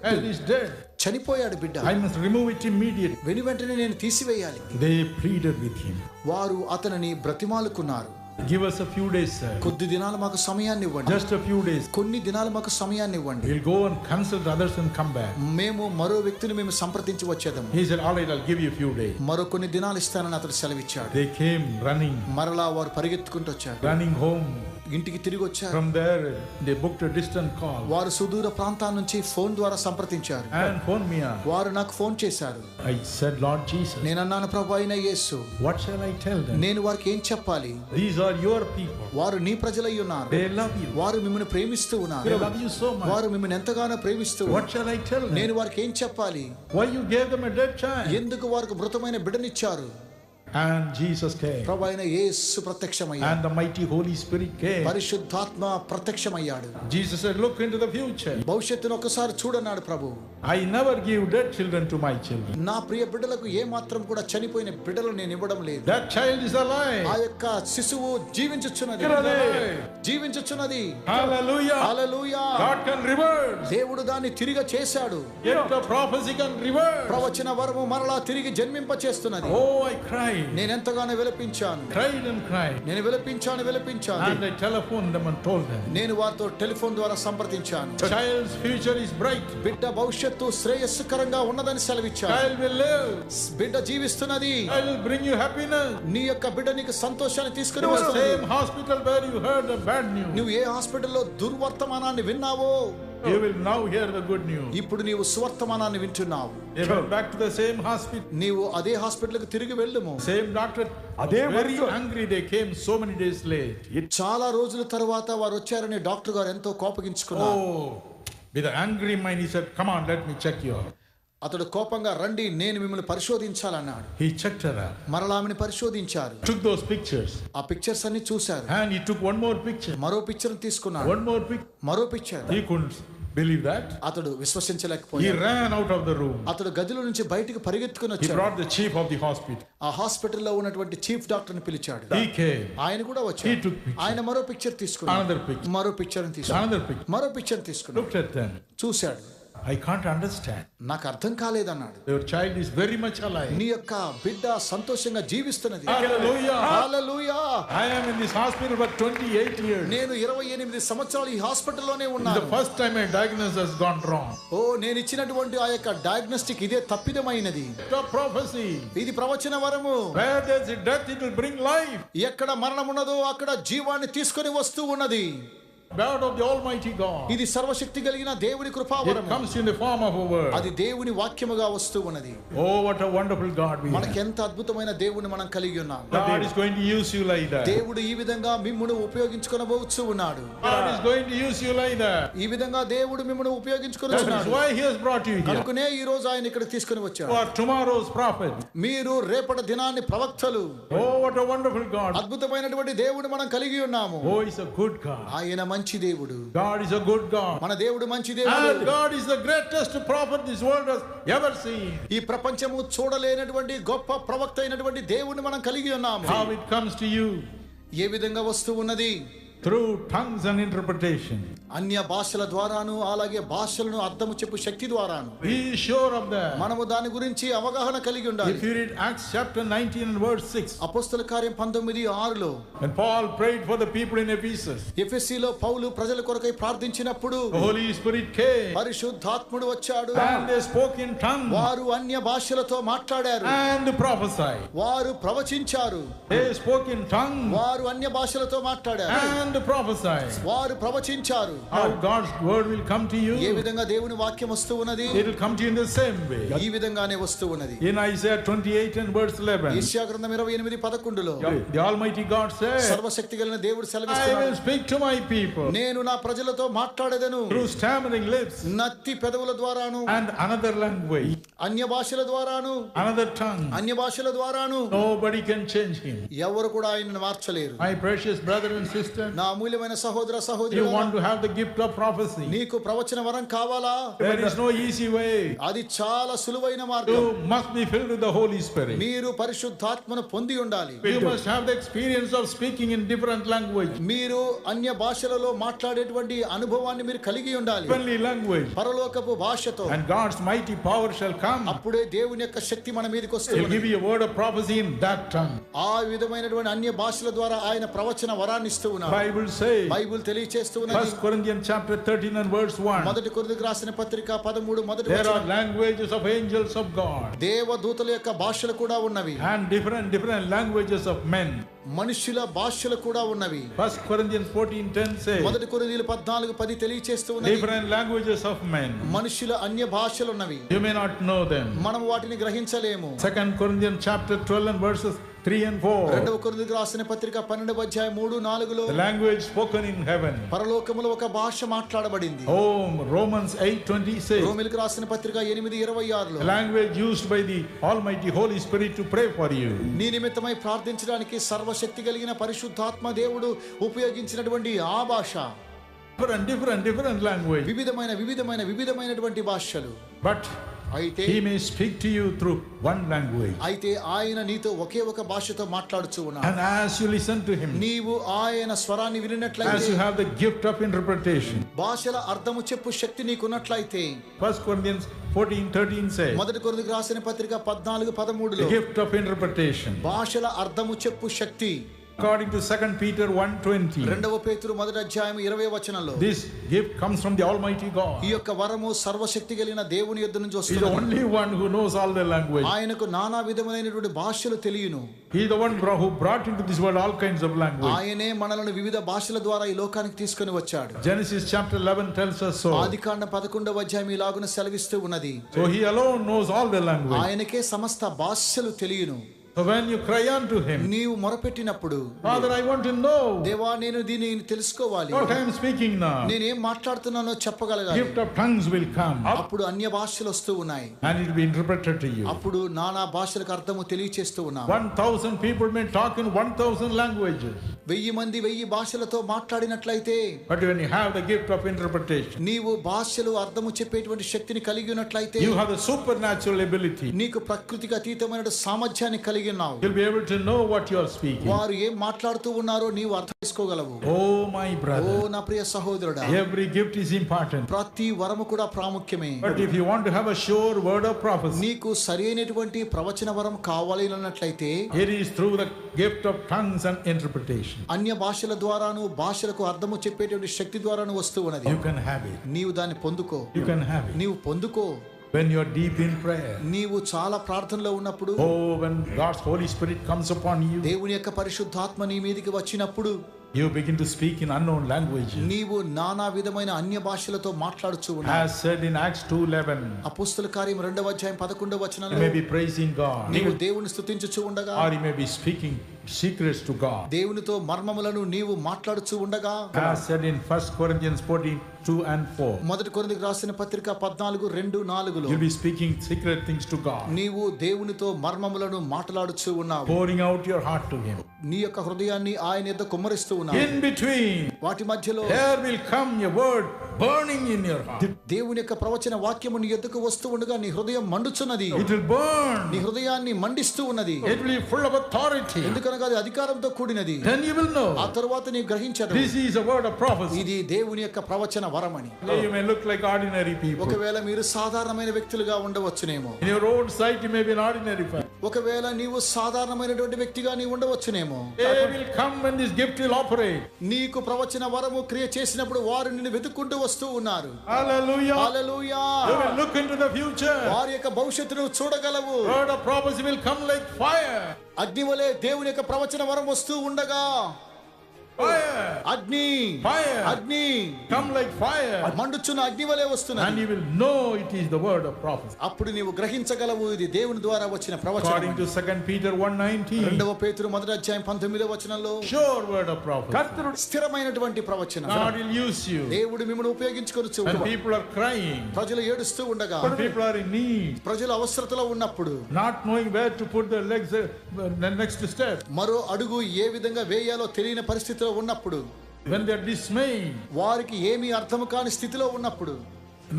Child is dead. చనిపోయాడు బిడ్డ. I must remove it immediately. వెను వెంటనే నేను తీసివేయాలి. They pleaded with him. వారు అతనిని బ్రతిమాలుకున్నారు. Give us a few days, sir. కొద్ది దినాలు మాకు సమయాన్ని ఇవ్వండి. Just a few days. కొన్ని దినాలు మాకు సమయాన్ని ఇవ్వండి. We'll go and consult others and come back. మేము మరో వ్యక్తిని మేము సంప్రదించి వచ్చేదాము. He said, all right, I'll give you a few days. మరో కొన్ని దినాలు ఇస్తానని అతడు సెలవిచ్చాడు. They came running, మరలా వారు పరిగెత్తుకుంటూ వచ్చారు. running home. ఇంటికి తిరిగి వచ్చారు. From there, they booked a distant call వారు సుదూర ప్రాంతాల నుంచి ఫోన్ ద్వారా సంప్రదించారు. and phoned me up. వారు నాకు ఫోన్ చేశారు. I said, Lord Jesus, నేను అన్నాను, ప్రభు అయిన యేసు, what shall I tell them? నేను వారికి ఏం చెప్పాలి? These are your people. వారు నీ ప్రజలై ఉన్నారు. They love you. వారు మిమ్మల్ని ప్రేమిస్తూ They ఉన్నారు. love you so much. వారు మిమ్మల్ని ఎంతగానో ప్రేమిస్తూ What ఉన్నారు. shall I tell them? నేను వారికి ఏం చెప్పాలి? Why you gave them a dead child? ఎందుకు వారికి మృతమైన బిడ్డనిచ్చారు? And Jesus came. ప్రభు అయిన యేసు ప్రత్యక్షమయ్యాడు. And the mighty Holy Spirit came. పరిశుద్ధాత్మ ప్రత్యక్షమయ్యాడు. Jesus said, look into the future. భవిష్యత్తును ఒకసారి చూడన్నాడు ప్రభు. I never give dead children to my children. నా ప్రియ బిడ్డలకు ఏ మాత్రం కూడా చనిపోయిన బిడ్డలు నేను ఇవ్వడం లేదు. That child is alive. ఆ యొక్క శిశువు జీవించుచున్నది. జీవించుచున్నది. Hallelujah. Hallelujah. God can reverse. దేవుడు దాన్ని తిరిగి చేశాడు. Yet the prophecy can reverse. ప్రవచన వరము మరలా తిరిగి జన్మింప చేస్తున్నది. Oh, I cried. నేను ఎంతగానో విలపించాను. Cried and cried. నేను విలపించాను. And I telephoned them and told them, నేను వారితో టెలిఫోన్ ద్వారా సంప్రదించాను. the child's future is bright. బిడ్డ భవిష్యత్తు శ్రేయస్కరంగా ఉన్నదని సెలవిచ్చాను. Child will live. బిడ్డ జీవిస్తున్నది. Child will bring you happiness. నీ యొక్క బిడ్డ నీకు సంతోషాన్ని తీసుకుని To the వస్తుంది. same hospital where you heard the bad news, నువ్వు ఏ హాస్పిటల్లో దుర్వర్తమానాన్ని విన్నావో you will now hear the good news. ఇప్పుడు నీవు సువర్తమానాన్ని వింటున్నావు. They went back to the same hospital. నీవు అదే హాస్పిటల్కి తిరిగి వెళ్ళుము. Same doctor. Very angry they came so many days late. చాలా రోజుల తర్వాత వారు వచ్చారని డాక్టర్ గారు ఎంతో కోపగించుకున్నారు. Oh, with an angry mind he said, come on, let me check you out. అతడు కోపంగా, రండి నేను మిమ్మల్ని పరిశోధించాలన్నాడు. He checked her out. మరలా ఆమెను పరిశోధించారు. Took those pictures. ఆ పిక్చర్స్ అన్ని చూశారు. And he took one more picture. మరో పిక్చర్ తీసుకున్నాడు. One more picture. మరో picture. He couldn't believe that. అతడు He విశ్వసించలేకపోయాడు. ran out of the room. అతడు గదిలో నుంచి బయటికి పరిగెత్తుకుని He వచ్చాడు. brought the chief of the hospital. ఆ హాస్పిటల్లో ఉన్నటువంటి చీఫ్ డాక్టర్ ని పిలిచాడు. He came. ఆయన కూడా He వచ్చాడు. took picture. ఆయన మరో పిక్చర్ తీసుకున్నాడు. Another picture. మరో పిక్చర్ తీసుకున్నాడు. Another picture. మరో పిక్చర్ తీసుకున్నాడు. Looked at them. చూశాడు. I can't understand. నాకు అర్థం కాలేదన్నాడు. Your child is very much alive. నీ యొక్క బిడ్డ సంతోషంగా జీవిస్తున్నది. Hallelujah. Hallelujah. I am in this hospital for 28 years. నేను 28 సంవత్సరాలు ఈ హాస్పిటల్లోనే The ఉన్నాను. first time my diagnosis has gone wrong. ఓ నేను ఇచ్చినటువంటి ఆ యొక్క డయాగ్నోస్టిక్ ఇదే తప్పిదమైనది. The prophecy. ఇది ప్రవచన వరము. Where there's a death, it will bring life. ఎక్కడ మరణం ఉన్నదో అక్కడ జీవాన్ని తీసుకొని వస్తూ ఉన్నది. word of the Almighty God. ఇది సర్వశక్తి కలిగిన దేవుని It కృపావరము. comes in the form of a word. అది దేవుని వాక్యముగా వస్తూ ఉన్నది. Oh, what a wonderful God we మనకి have. ఎంత అద్భుతమైన దేవుని మనం కలిగి ఉన్నాం. God is going to use you like that. దేవుడు ఈ విధంగా మిమ్మును ఉపయోగించుకొనబోతూ ఉన్నాడు. God is going to use you like that. ఈ విధంగా దేవుడు మిమ్మును That is ఉపయోగించుకొనుచున్నాడు. why He has brought you here. కనుకనే ఈ రోజు ఆయన ఇక్కడ తీసుకొని You వచ్చాడు. are tomorrow's prophet. మీరు రేపటి దినాన్ని ప్రవక్తలు. Oh, what a wonderful God. అద్భుతమైనటువంటి దేవుడు మనం కలిగి ఉన్నాము. Oh, He's a good God. ఆయన మంచి దేవుడు. God is a good God. మన దేవుడు మంచి And దేవుడు. God is the greatest prophet this world has ever seen. ఈ ప్రపంచము చూడలేనటువంటి గొప్ప ప్రవక్త అయినటువంటి దేవుడిని మనం కలిగి ఉన్నాము. How it comes to you? ఏ విధంగా వస్తూ ఉన్నది? Through tongues and interpretation. అన్య భాషల ద్వారాను అలాగే భాషలను అర్థము చెప్పు శక్తి ద్వారాను. Be sure of that. మనము దాని గురించి అవగాహన కలిగి ఉండాలి. If you read Acts chapter 19 and verse 6. అపోస్తల కార్యం 19:6లో When Paul prayed for the people in Ephesus, ఎఫెసీలో పౌలు ప్రజల కొరకై ప్రార్థించినప్పుడు the Holy Spirit came పరిశుద్ధాత్ముడు వచ్చాడు. and they spoke in tongues వారు అన్య భాషలతో మాట్లాడారు. and prophesied. వారు ప్రవచించారు. They spoke in tongues వారు అన్య భాషలతో మాట్లాడారు. and prophesied. వారు ప్రవచించారు. How God's word will come to A you? విధంగా దేవుని వాక్యం వస్తూ ఉన్నది? It will come to you in the same way. ఈ విధంగానే వస్తూ ఉన్నది. In Isaiah 28 and verse 11, యెషయా గ్రంథం 28:11లో the Almighty God said, సర్వశక్తి కలిగిన దేవుడు I will సెలవిస్తున్నాడు. speak to my people నేను నా ప్రజలతో మాట్లాడేదను through stammering lips నత్తి పెదవుల ద్వారాను and another language, అన్య భాషల ద్వారాను another tongue. అన్య భాషల ద్వారాను Nobody can change him. ఎవరు కూడా ఆయనను మార్చలేరు. My precious brother and sister, నా అమూల్యమైన సహోదర you సహోదరులారా, want to have the gift of prophecy. నీకు ప్రవచన వరం కావాలా? There is no easy way. అది చాలా సులువైన మార్గం. You must be filled with the Holy Spirit. మీరు పరిశుద్ధాత్మను పొంది ఉండాలి. You must have the experience of speaking in different language, మీరు అన్య భాషలలో మాట్లాడేటువంటి అనుభవాన్ని మీరు కలిగి ఉండాలి. heavenly language, పరలోకపు భాషతో. and God's mighty power shall come. అప్పుడే దేవుని యొక్క శక్తి మన మీదకి He'll వస్తుంది. give you a word of prophecy in that tongue. ఆ విధమైనటువంటి అన్య భాషల ద్వారా ఆయన ప్రవచన వరాన్ని ఇస్తూ ఉన్నాడు. Bible says, బైబిల్ తెలియచేస్తూ ఉన్నది. 1 Corinthians chapter 13 and verse 1, మొదటి కొరింథీయులకు రాసిన పత్రిక 13 మొదటి there are వచనం. languages of angels of God దేవదూతల యొక్క భాషలు కూడా ఉన్నవి. and different languages of men. మనుషుల భాషలు కూడా ఉన్నవి. 1 Corinthians 14:10 says, మొదటి కొరింథీయులు 14:10 తెలియచేస్తూ ఉన్నది. different languages of men. మనుషుల అన్య భాషలు ఉన్నవి. You may not know them. మనం వాటిని గ్రహించలేము. 2 Corinthians chapter 12 and verses 3 and 4, రెండవ కొరింథీయులకు రాసిన పత్రిక 12:3-4లో the language spoken in heaven. పరలోకములో ఒక భాష మాట్లాడబడింది. Oh, Romans 8:20 says, రోమీయులకు రాసిన పత్రిక 8:26లో the language used by the Almighty Holy Spirit to pray for you. నీ నిమిత్తమై ప్రార్థించడానికి సర్వశక్తి కలిగిన పరిశుద్ధాత్మ దేవుడు ఉపయోగించినటువంటి ఆ భాష. Different language. వివిధమైనటువంటి భాషలు. But అయితే He may speak to you through one language. అయితే ఆయన నీతో ఒకే ఒక భాషతో మాట్లాడుచూ ఉన్నాడు. And as you listen to Him, నీవు ఆయన స్వరాన్ని as వినినట్లయితే, you have the gift of interpretation, భాషల అర్థము చెప్పు శక్తి నీకున్నట్లయితే, 1 Corinthians 14:13 says, మొదటి కొరింథీయులకు రాసిన పత్రిక the 14:13లో gift of interpretation. భాషల అర్థము చెప్పు శక్తి. According to 2 Peter 1:20, రెండవ పేతురు మొదటి అధ్యాయం 20వ వచనంలో this gift comes from the Almighty God. ఈ యొక్క వరము సర్వశక్తి కలిగిన దేవుని యొద్ద నుంచి He is the వస్తుంది. only one who knows all the language. ఆయనకు నానా విధమైనటువంటి భాషలు తెలియను. He is the one who brought into this world all kinds of language. ఆయనే మనలను వివిధ భాషల ద్వారా ఈ లోకానికి తీసుకొని వచ్చాడు. Genesis chapter 11 tells us so. ఆదికాండం 11వ అధ్యాయం ఇలాగున సెలవిస్తూ ఉన్నది. So He alone knows all the language. ఆయనకే సమస్త భాషలు తెలియను. So when you cry unto Him, నీవు మొరపెట్టినప్పుడు, Father, I want to know దేవా నేను దీన్ని తెలుసుకోవాలి, what I am speaking now. నేనేం మాట్లాడుతున్నానో చెప్పగలగాలి. Gift of tongues will come అప్పుడు అన్య భాషలు వస్తూ ఉన్నాయి. and it will be interpreted to you. అప్పుడు నానా భాషలకు అర్థము తెలియచేస్తూ ఉన్నాం. 1,000 people may talk in 1,000 languages. 1000 మంది 1000 భాషలతో మాట్లాడినట్లయితే, But when you have the gift of interpretation, నీవు భాషలు అర్థము చెప్పేటువంటి శక్తిని కలిగి ఉన్నట్లయితే, you have the supernatural ability. నీకు ప్రకృతికి అతీతమైన సామర్థ్యాన్ని కలిగి ఉన్నావు. You'll be able to know what you are speaking. వారు ఏం మాట్లాడుతూ ఉన్నారో నీవు అర్థం చేసుకోగలవు. Oh my ఓ brother, నా ప్రియ సహోదరుడా, every gift is important. ప్రతి వరము కూడా ప్రాముఖ్యమే. But if you want to have a sure word of prophecy, నీకు సరైనటువంటి ప్రవచన వరం కావాలి అన్నట్లయితే, it is through the gift of tongues and interpretation. అన్య భాషల ద్వారాను భాషలకు అర్థము చెప్పేటువంటి శక్తి ద్వారాను వస్తూ ఉన్నది. You can have it. నీవు దాన్ని పొందుకో. You can have it. నీవు పొందుకో. When you are deep in prayer, నీవు చాలా ప్రార్థనలో ఉన్నప్పుడు, oh, when God's Holy Spirit comes upon you, దేవుని యొక్క పరిశుద్ధాత్మ నీ మీదికి వచ్చినప్పుడు, You begin to speak in unknown languages. నీవు నానా విధమైన అన్య భాషలతో మాట్లాడుచూ ఉన్నావు. As said in Acts 2:11. అపోస్తల కార్యం 2వ అధ్యాయం 11వ You వచనంలో may be praising God. నీవు దేవుని స్తుతించుచూ ఉండగా, Or you may be speaking secrets to God. దేవునితో మర్మములను నీవు మాట్లాడుచూ ఉండగా, As said in 1 Corinthians 14:2-4. మొదటి కొరింథీయులకు రాసిన పత్రిక 14:2-4లో You'll be speaking secret things to God. నీవు దేవునితో మర్మములను మాట్లాడుచూ ఉన్నావు. Pouring out your heart to Him. నీ యొక్క హృదయాన్ని ఆయన యొద్ద కుమ్మరిస్తూ ఉన్నావు. In between, వాటి మధ్యలో there will come a word burning in your heart. దేవుని యొక్క ప్రవచన వాక్యము నీ యొద్దకు వస్తూ ఉండగా నీ హృదయం మండుచున్నది. It will burn. నీ హృదయాన్ని మండిస్తూ ఉన్నది. It will be full of authority. ఎందుకనగా అది అధికారంతో కూడినది. Then you will know. ఆ తరువాత నీవు గ్రహించదు, This is a word of prophecy. ఇది దేవుని యొక్క ప్రవచన వరమని. You may look like ordinary people. ఒకవేళ మీరు సాధారణమైన వ్యక్తులుగా ఉండవచ్చునేమో. In your own sight, you may be an ordinary person. ఒకవేళ నీవు సాధారణమైనటువంటి వ్యక్తిగా నీవు ఉండవచ్చునేమో. They will come when this gift will operate. నీకు ప్రవచన వరము క్రియ చేసినప్పుడు వారు నిన్ను వెతుక్కుంటూ వస్తూ ఉన్నారు. Hallelujah. Hallelujah. You will look into the future. వారి యొక్క భవిష్యత్తును చూడగలవు. Word of prophecy will come like fire. అగ్నివలే దేవుని యొక్క ప్రవచన వరం వస్తూ ఉండగా, Fire. అగ్ని Fire. అగ్ని Come like fire. మండుచున్న అగ్నివలే And వస్తున్నది. you will know it is the word of prophecy. అప్పుడు నీవు గ్రహించగలవు ఇది దేవుని ద్వారా వచ్చిన ప్రవచనం. According to 2 Peter 1:19. 2వ పేతురు 1వ అధ్యాయం 19వ వచనంలో Sure word of prophecy. స్థిరమైనటువంటి ప్రవచనం. God will use you. దేవుడు మిమ్మల్ని ఉపయోగించుకొనొచ్చు. When people are crying, ప్రజలు ఏడుస్తూ ఉండగా, when people are in need, ప్రజలు అవసరతలో ఉన్నప్పుడు, not knowing where to put their legs, the next step, మరో అడుగు ఏ విధంగా వేయాలో తెలియని పరిస్థితిలో ఉన్నప్పుడు, when they are dismayed, వారికి ఏమీ అర్థం కాని స్థితిలో ఉన్నప్పుడు,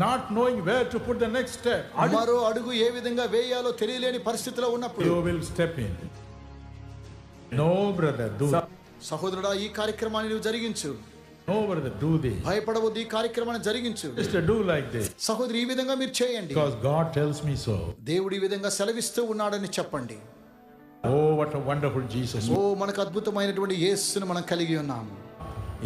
not knowing where to put the next step, మరో అడుగు ఏ విధంగా వేయాలో తెలియలేని పరిస్థితిలో ఉన్నప్పుడు, you will step in. No brother, do సహోదరుడా ఈ కార్యక్రమాన్ని నువ్వు జరిగించు. no brother, do this. భయపడవద్దు, ఈ కార్యక్రమాన్ని జరిగించు. Sister, do like this. సహోదరి ఈ విధంగా మీరు చేయండి. Because God tells me so. దేవుడు ఈ విధంగా సెలవిస్తూ ఉన్నాడని చెప్పండి. Oh, what a wonderful Jesus. ఓ మనకు అద్భుతమైనటువంటి యేసును మనం కలిగి ఉన్నాము.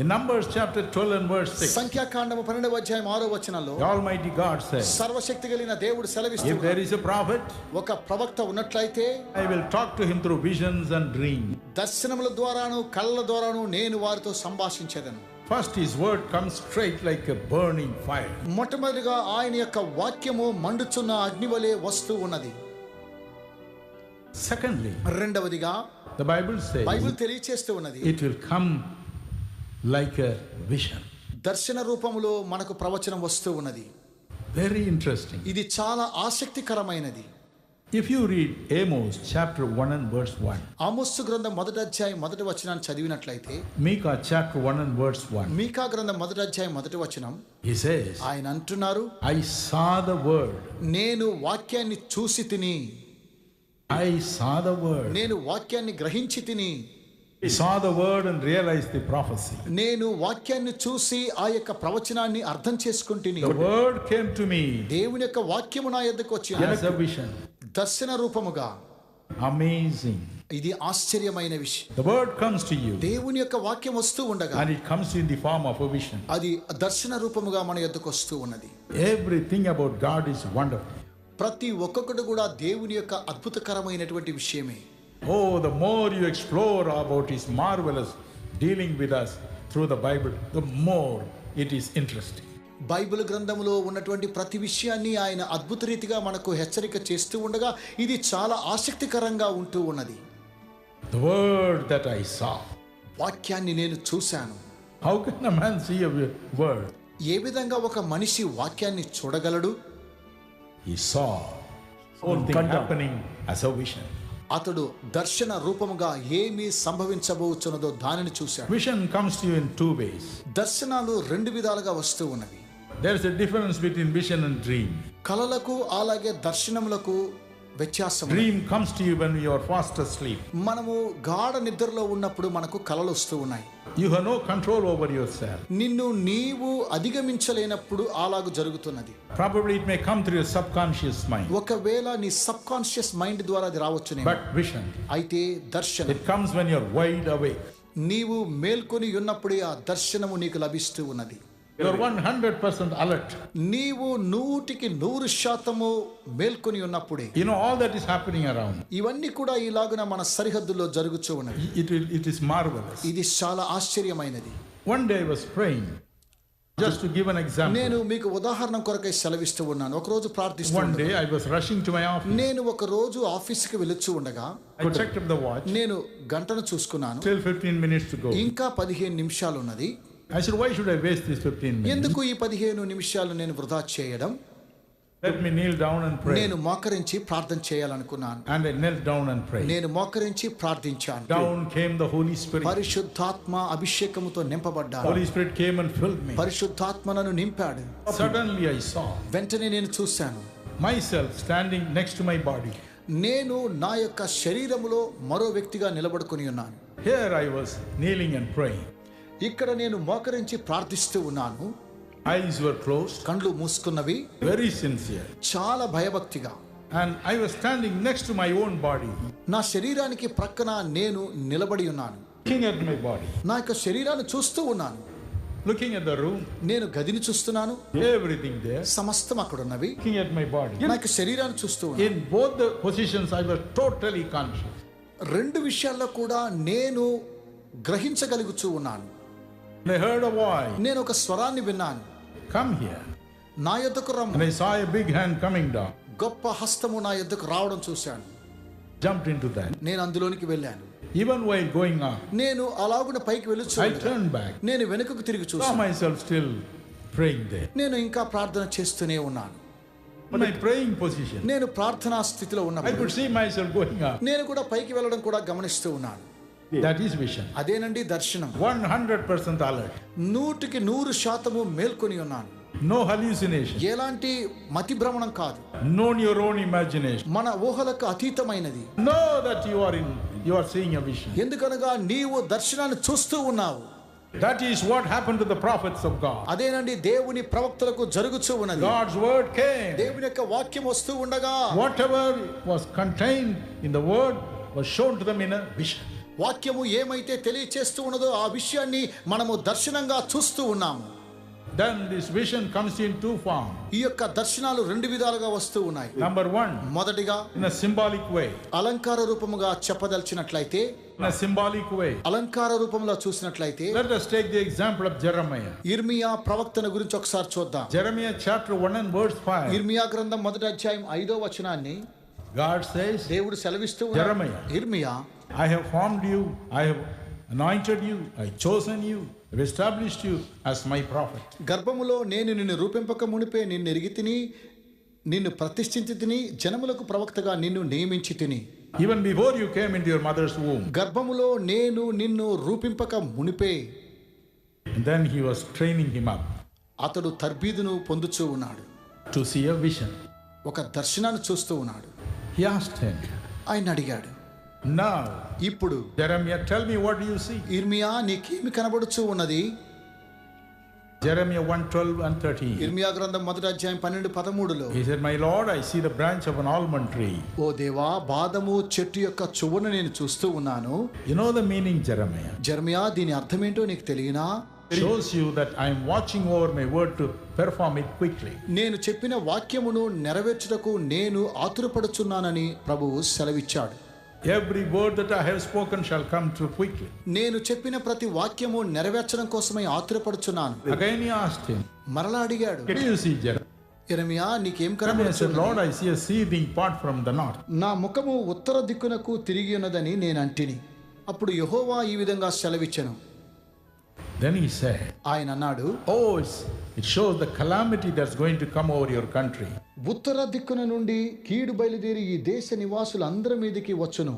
In Numbers chapter 12 and verse 6, సంఖ్యాకాండము 12వ అధ్యాయం 6వ వచనంలో the Almighty God says, సర్వశక్తి కలిగిన దేవుడు if సెలవిస్తూ there is a prophet, ఒక ప్రవక్త ఉన్నట్లయితే I will talk to him through visions and dreams. దర్శనముల ద్వారాను కళ్ళ ద్వారాను నేను వారితో సంభాషించేదను. First, his word comes straight like a burning fire. మొట్టమొదటిగా ఆయన యొక్క వాక్యము మండుచున్న అగ్నివలే వస్తూ ఉన్నది. Secondly, రెండవదిగా the Bible says బైబిల్ తెలియచేస్తూ ఉన్నది, it will come like a vision. దర్శన రూపములో మనకు ప్రవచనం వస్తూ ఉన్నది. Very interesting. ఇది చాలా ఆసక్తికరమైనది. If you read Amos chapter 1 and verse 1, ఆమోసు గ్రంథం 1వ అధ్యాయం 1వ వచనాన్ని చదివినట్లయితే, Micah chapter 1 and verse 1, మీకా గ్రంథం 1వ అధ్యాయం 1వ వచనం, he says, ఆయన అంటున్నారు, I saw the word. నేను వాక్యాన్ని చూసి తిని, I saw the word. నేను వాక్యాన్ని గ్రహించి తిని, He saw the word and realized the prophecy. నేను వాక్యాన్ని చూసి ఆ యొక్క ప్రవచనాన్ని అర్థం చేసుకుంటుని. The word came to me దేవుని యొక్క వాక్యము నా యొద్దకు వచ్చి as a vision. దర్శన రూపముగా. Amazing. ఇది ఆశ్చర్యమైన విషయం. The word comes to you దేవుని యొక్క వాక్యం వస్తూ ఉండగా and it comes in the form of a vision. అది దర్శన రూపముగా మన యొద్దకు వస్తూ ఉన్నది. Everything about God is wonderful. ప్రతి ఒక్కొక్కటి కూడా దేవుని యొక్క అద్భుతకరమైనటువంటి విషయమే. Oh, the more you explore about his marvelous dealing with us through the Bible, the more it is interesting. Bible గ్రంథములో ఉన్నటువంటి ప్రతి విషయాన్ని ఆయన అద్భుత రీతిగా మనకు హెచ్చరిక చేస్తూ ఉండగా ఇది చాలా ఆసక్తికరంగా ఉంటూ ఉన్నది. The word that I saw. వాక్యాన్ని నేను చూశాను. How can a man see a word? ఏ విధంగా ఒక మనిషి వాక్యాన్ని చూడగలడు? He saw something happening as a vision. అతడు దర్శన రూపముగా ఏమి సంభవించబోచున్నదో దానిని చూశాడు. Vision comes to you in two ways. దర్శనాలు రెండు విధాలుగా వస్తూ ఉన్నవి. There is a difference between vision and dream. కలలకు అలాగే దర్శనములకు వ్యత్యాసం. Dream comes to you when you are fast asleep. మనము గాఢ నిద్రలో ఉన్నప్పుడు మనకు కలలు వస్తూ ఉన్నాయి. You have no control over yourself. నిన్ను నీవు అధిగమించలేనప్పుడు అలాగూ జరుగుతున్నది. Probably it may come through your subconscious mind. ఒకవేళ నీ సబ్ కాన్షియస్ మైండ్ ద్వారా అది రావచ్చునే. But vision, అయితే దర్శనం it comes when you are wide awake. నీవు మేల్కొని ఉన్నప్పుడే ఆ దర్శనము నీకు లభిస్తూ ఉన్నది. You're 100% alert. నీవు 100% మేల్కొని ఉన్నప్పుడే You know, all that is happening around. ఇవన్నీ కూడా ఇలాగున మన సరిహద్దుల్లో జరుగుతూ ఉన్నవి. It is marvelous. ఇది చాలా ఆశ్చర్యమైనది. One day I was praying, just to give an example. నేను మీకు ఉదాహరణ కొరకై సెలవిస్తూ ఉన్నాను. ఒక రోజు ప్రార్థిస్తూ One day I was rushing to my office. నేను ఒక రోజు ఆఫీస్కి వెళ్ళొచ్చు ఉండగా I checked up the watch. నేను గంటను చూసుకున్నాను. Still 15 minutes to go. ఇంకా 15 నిమిషాలు ఉన్నది. I said, why should I waste these 15 minutes? ఎందుకు ఈ 15 నిమిషాలు నేను వృధా చేయడం? Let me kneel down and pray. నేను మోకరించి ప్రార్థన చేయాలనుకున్నాను. And I knelt down and prayed. నేను మోకరించి ప్రార్థించాను. Down came the Holy Spirit. పరిశుద్ధాత్మ అభిషేకముతో నింపబడ్డాను. Holy Spirit came and filled me. పరిశుద్ధాత్మ నన్ను నింపాడు. Suddenly I saw వెంటనే నేను చూశాను myself standing next to my body. నేను నా యొక్క శరీరములో మరో వ్యక్తిగా నిలబడుకొని ఉన్నాను. Here I was kneeling and praying. ఇక్కడ నేను మోకరించి ప్రార్థిస్తూ ఉన్నాను. Eyes were closed. కళ్ళు మూసుకున్నవి. Very sincere. చాలా భయభక్తిగా. And I was standing next to my own body. నా శరీరానికి ప్రక్కన నేను నిలబడి ఉన్నాను. Looking at my body. నా యొక్క శరీరాన్ని చూస్తూ ఉన్నాను. Looking at the room. నేను గదిని చూస్తున్నాను. Everything there. సమస్తం అక్కడ ఉన్నవి. Looking at my body. నా యొక్క శరీరాన్ని చూస్తూ ఉన్నాను. In both the positions I was totally conscious. రెండు విషయాల్లో కూడా నేను గ్రహించగలుగుతూ ఉన్నాను. And I heard a voice. నేను ఒక స్వరాన్ని విన్నాను. Come here. నా యొద్దకు రమ్ము. And I saw a big hand coming down. గొప్ప హస్తము నా యొద్దకు రావడం చూశాను. Jumped into that. నేను అందులోనికి వెళ్ళాను. Even while going up, నేను అలాగున పైకి I వెళ్ళొచ్చు. turned back. నేను వెనుకకు తిరిగి Saw చూశాను. myself still praying there. నేను ఇంకా ప్రార్థన చేస్తూనే ఉన్నాను. In my praying position, నేను ప్రార్థనా స్థితిలో I ఉన్నప్పుడు could see myself going up. నేను కూడా పైకి వెళ్ళడం కూడా గమనిస్తూ ఉన్నాను. That is vision. అదేనండి దర్శనం. 100% alert. 100% మేల్కొని ఉన్నాను. No hallucination. ఎలాంటి మతి భ్రమణం కాదు. Known your own imagination. మన ఊహలకు అతీతమైనది. Know that you are seeing a vision. ఎందుకనగా నీవు దర్శనాన్ని చూస్తూ ఉన్నావు. That is what happened to the prophets of God. అదేనండి దేవుని ప్రవక్తలకు జరుగుతూ ఉన్నది. God's word came. దేవుని యొక్క వాక్యం వస్తూ ఉండగా Whatever was contained in the word was shown to them in a vision. వాక్యము ఏమైతే తెలియచేస్తూ ఉన్నదో ఆ విషయాన్ని మనము దర్శనంగా చూస్తూ ఉన్నాము. Then this vision comes in two forms. ఈ యొక్క దర్శనాలు రెండు విధాలుగా వస్తూ ఉన్నాయి. Number one, మొదటిగా in a symbolic way. అలంకార రూపముగా చెప్పదలిచినట్లయితే, In a symbolic way. అలంకార రూపంలో చూసినట్లయితే, Let us take the example of Jeremiah. ఇర్మియా ప్రవక్తన గురించి ఒకసారి చూద్దాం. Jeremiah chapter 1 and verse 5. ఇర్మియా గ్రంథం 1వ అధ్యాయం 5వ వచనాన్ని God says, దేవుడు సెలవిస్తూ Jeremiah. ఇర్మియా, I have formed you, I have anointed you, I chosen you, I have established you as my prophet. గర్భములో నేను నిన్ను రూపింపక మునిపే నిన్ను ఎరిగి తిని, నిన్ను ప్రతిష్ఠించి తిని, జనములకు ప్రవక్తగా నిన్ను నియమించి తిని. Even before you came into your mother's womb. గర్భములో నేను నిన్ను రూపింపక మునిపే. And then he was training him up అతడు తర్బీదును పొందుచూ ఉన్నాడు. to see a vision. ఒక దర్శనాన్ని చూస్తూ ఉన్నాడు. He asked him, ఆయన అడిగాడు, now, ఇప్పుడు Jeremiah, tell me what do you see? ఇర్మియా నీకేమి కనబడుచూ ఉన్నది? Jeremiah 1:12 and 13. ఇర్మియా గ్రంథం 1వ అధ్యాయం 12-13లో He said, my Lord, I see the branch of an almond tree. ఓ దేవా, బాదము చెట్టు యొక్క చువ్వను నేను చూస్తూ ఉన్నాను. You know the meaning, Jeremiah? Jeremiah, దీని అర్థమేంటో నీకు తెలియనా? Shows you that I am watching over my word to perform it quickly. నేను చెప్పిన వాక్యమును నెరవేర్చుటకు నేను ఆతురపడుచున్నానని ప్రభువు సెలవిచ్చాడు. Every word that I have spoken shall come true quickly. నేను చెప్పిన ప్రతి వాక్యము నెరవేర్చడం కోసమై ఆతురపడుచున్నాను. Again he asked him, మరలా అడిగాడు, what do you see, Jeremiah? ఇర్మియా నీకేం Jeremiah said, కనబడుచున్నది? Lord, I see a sea being part from the north. నా ముఖము ఉత్తర దిక్కునకు తిరిగి ఉన్నదని నేను అంటిని. అప్పుడు యెహోవా ఈ విధంగా సెలవిచ్చెను. Then he said, ఆయన అన్నాడు, oh, it shows the calamity that's going to come over your country. ఉత్తర దిక్కున నుండి కీడు బయలుదేరి ఈ దేశ నివాసులందరి మీదకి వచ్చును.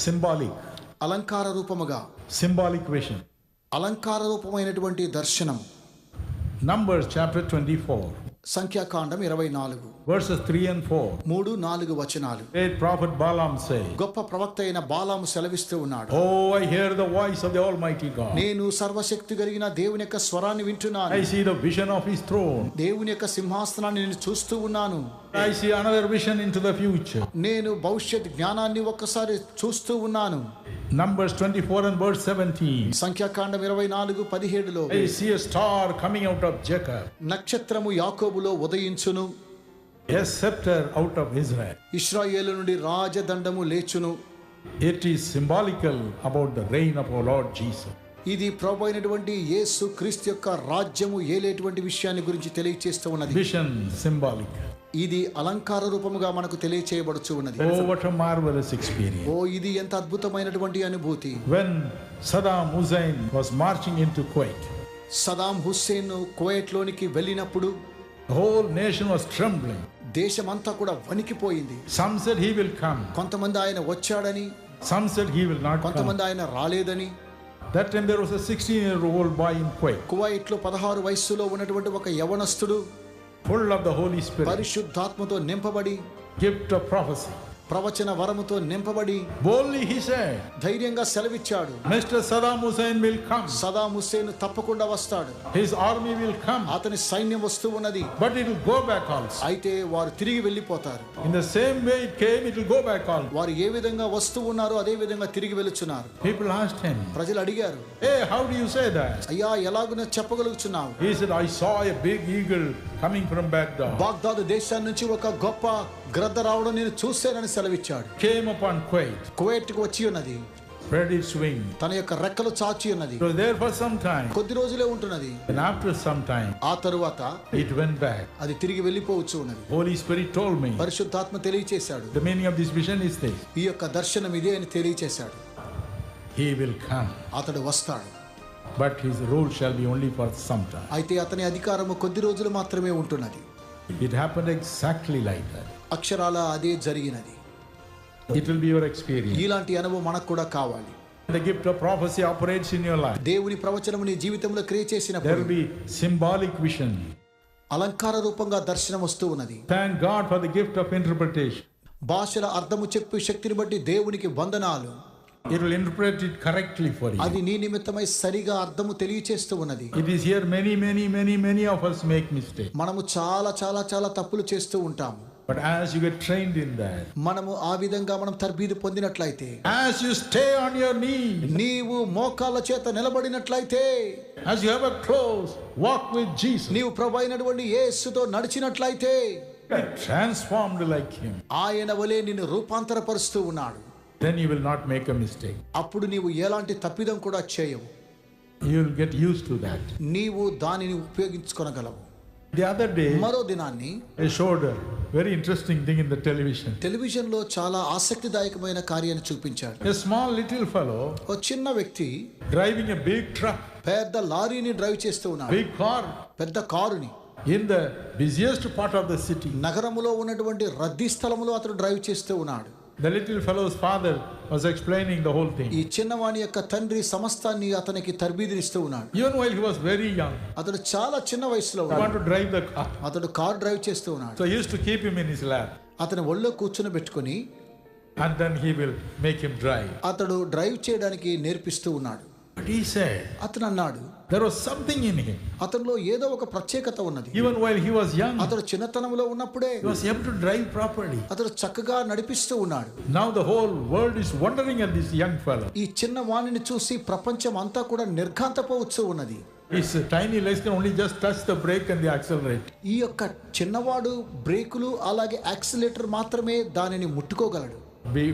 Symbolic. అలంకార రూపముగా, Symbolic vision. అలంకార రూపమైనటువంటి దర్శనం. Numbers chapter 24. సంఖ్యాకాండం 24. verses 3 and 4. 3-4 వచనాలు. Great prophet Balaam says, గొప్ప ప్రవక్త అయిన బాలాము సెలవిస్తూ ఉన్నాడు. "Oh, I hear the voice of the Almighty God. నేను సర్వశక్తి కలిగిన దేవుని యొక్క స్వరాన్ని వింటున్నాను. I see the vision of his throne. దేవుని యొక్క సింహాసనాన్ని నేను చూస్తూ ఉన్నాను. I see another vision into the future." నేను భవిష్యత్ జ్ఞానాన్ని ఒక్కసారి చూస్తూ ఉన్నాను. Numbers 24 and verse 17. సంఖ్యాకాండం 24:17లో I see a star coming out of Jacob, నక్షత్రము యాకోబులో ఉదయించును, a scepter out of Israel. ఇశ్రాయేలు నుండి రాజదండము లేచును. It is symbolical about the reign of our Lord Jesus. ఇది ప్రభు అయినటువంటి యేసు క్రీస్తు యొక్క రాజ్యము ఏలేటువంటి విషయాన్ని గురించి తెలియచేస్తూ ఉన్నది. Vision symbolic. ఇది అలంకార రూపముగా మనకు తెలియచేయబడుచు ఉన్నది. Oh, what a marvelous experience. ఓ ఇది ఎంత అద్భుతమైనటువంటి అనుభూతి. When Saddam Hussein was marching into Kuwait, Saddam Hussain Kuwait లోనికి వెళ్ళినప్పుడు the whole nation was trembling. దేశమంతా కూడా వణికిపోయింది. Some said he will come. కొంతమంది ఆయన వచ్చాడని, Some said he will not come. కొంతమంది ఆయన రాలేదని. That time there was a 16-year-old boy in Kuwait, Kuwait లో 16 వయస్సులో ఉన్నటువంటి ఒక యవనస్తుడు full of the Holy Spirit, పరిశుద్ధాత్మతో నింపబడి, gift of prophecy. ప్రవచన వరముతో నింపబడి Boldly he said, ధైర్యంగా సెలవిచ్చాడు, Mr. Saddam Hussein will come. Saddam Hussain తప్పకుండా వస్తాడు, His army will come. అతని సైన్యం వస్తూ ఉన్నది, But it will go back also. అయితే వారు తిరిగి వెళ్ళిపోతారు. In the same way it came, it will go back also. వారు ఏ విధంగా వస్తూ ఉన్నారో అదే విధంగా తిరిగి వెళుచున్నారు. People asked him, ప్రజలు అడిగారు, "Hey, how do you say that?" అయ్యా ఎలాగున చెప్పగలుగుచున్నావు? He said, "I saw a big eagle coming from Baghdad. Baghdad దేశాన్ని నుంచి ఒక గొప్ప గ్రద్ద రావడం నేను చూశానని సెలవిచ్చాడు. Came upon Kuwait, కువైట్ కు వచ్చి ఉన్నది, spread its wing. తన యొక్క రెక్కలు చాచి ఉన్నది. It was there for some time. కొద్ది రోజులే ఉంటున్నది. And after some time, ఆ తరువాత it went back. అది తిరిగి వెళ్ళిపోవచ్చు ఉన్నది. Holy Spirit told me, పరిశుద్ధాత్మ తెలియచేశాడు, the meaning of this vision is this: ఈ యొక్క దర్శనం ఇదే అని తెలియచేశాడు. He will come, అతడు వస్తాడు, but his rule shall be only for some time. అయితే అతని అధికారము కొద్ది రోజులు మాత్రమే ఉంటున్నది. It happened exactly like that. అక్షరాల అదే జరిగినది. It will be your experience. ఇలాంటి అనుభవం మనకు కూడా కావాలి. The gift of prophecy operates in your life. దేవుని ప్రవచనము నీ జీవితంలో క్రియ There చేసినప్పుడు will be symbolic vision. అలంకార రూపంగా దర్శనం వస్తూ ఉన్నది. Thank God for the gift of interpretation. భాషల అర్థము చెప్పే శక్తిని బట్టి దేవునికి వందనాలు. It will interpret it correctly for you. అది నీ నిమిత్తమై సరిగా అర్థము తెలియచేస్తూ ఉన్నది. It is here many of us make mistakes. మనము చాలా చాలా చాలా తప్పులు చేస్తూ ఉంటాము. But as you get trained in that, మనము ఆ విధంగా మనం తర్బీదు పొందినట్లయితే, as you stay on your knees, నీవు మోకాళ్ళ చేత నిలబడినట్లయితే, as you have a close walk with Jesus, నీవు ప్రభు అయినటువంటి యేసుతో నడిచినట్లయితే, be transformed like him, ఆయన వలె నిన్ను రూపాంతరపరుస్తూ ఉన్నాడు. then you will not make a mistake. అప్పుడు నీవు ఎలాంటి తప్పిదం కూడా చేయవు. You will get used to that. నీవు దానిని ఉపయోగించుకొనగలవు. The other day, మరో దినాన్ని I showed a very interesting thing in the television. Television లో చాలా ఆసక్తిదాయకమైన కార్యాన్ని చూపించాడు. A small little fellow ఓ చిన్న వ్యక్తి driving a big truck, పెద్ద లారీని డ్రైవ్ చేస్తూ ఉన్నాడు. big car, పెద్ద కారుని in the busiest part of the city. నగరములో ఉన్నటువంటి రద్దీ స్థలములో అతడు డ్రైవ్ చేస్తూ ఉన్నాడు. The little fellow's father was explaining the whole thing. ఈ చిన్నవాని యొక్క తండ్రి సమస్తాన్ని అతనికి తర్బీదునిస్తూ ఉన్నాడు. Even while he was very young, అతడు చాలా చిన్న వయసులో he ఉన్నాడు. wanted to drive the car. అతడు కారు డ్రైవ్ చేస్తూ ఉన్నాడు. So he used to keep him in his lap, అతని ఒళ్ళో కూర్చుని పెట్టుకుని and then he will make him drive. అతడు డ్రైవ్ చేయడానికి నేర్పిస్తూ ఉన్నాడు. But he said అతను అన్నాడు, there was something in him. అతనిలో ఏదో ఒక ప్రత్యేకత ఉన్నది. Even while he was young, అతడు చిన్నతనంలో ఉన్నప్పుడే he was able to drive properly. అతడు చక్కగా నడిపిస్తూ ఉన్నాడు. Now the whole world is wondering at this young fellow. ఈ చిన్న వాణిని చూసి ప్రపంచం అంతా కూడా నిర్ఘాంతపోవచ్చు ఉన్నది. His tiny legs can only just touch the brake and the accelerate. ఈ యొక్క చిన్నవాడు బ్రేకులు అలాగే యాక్సిలేటర్ మాత్రమే దానిని ముట్టుకోగలడు.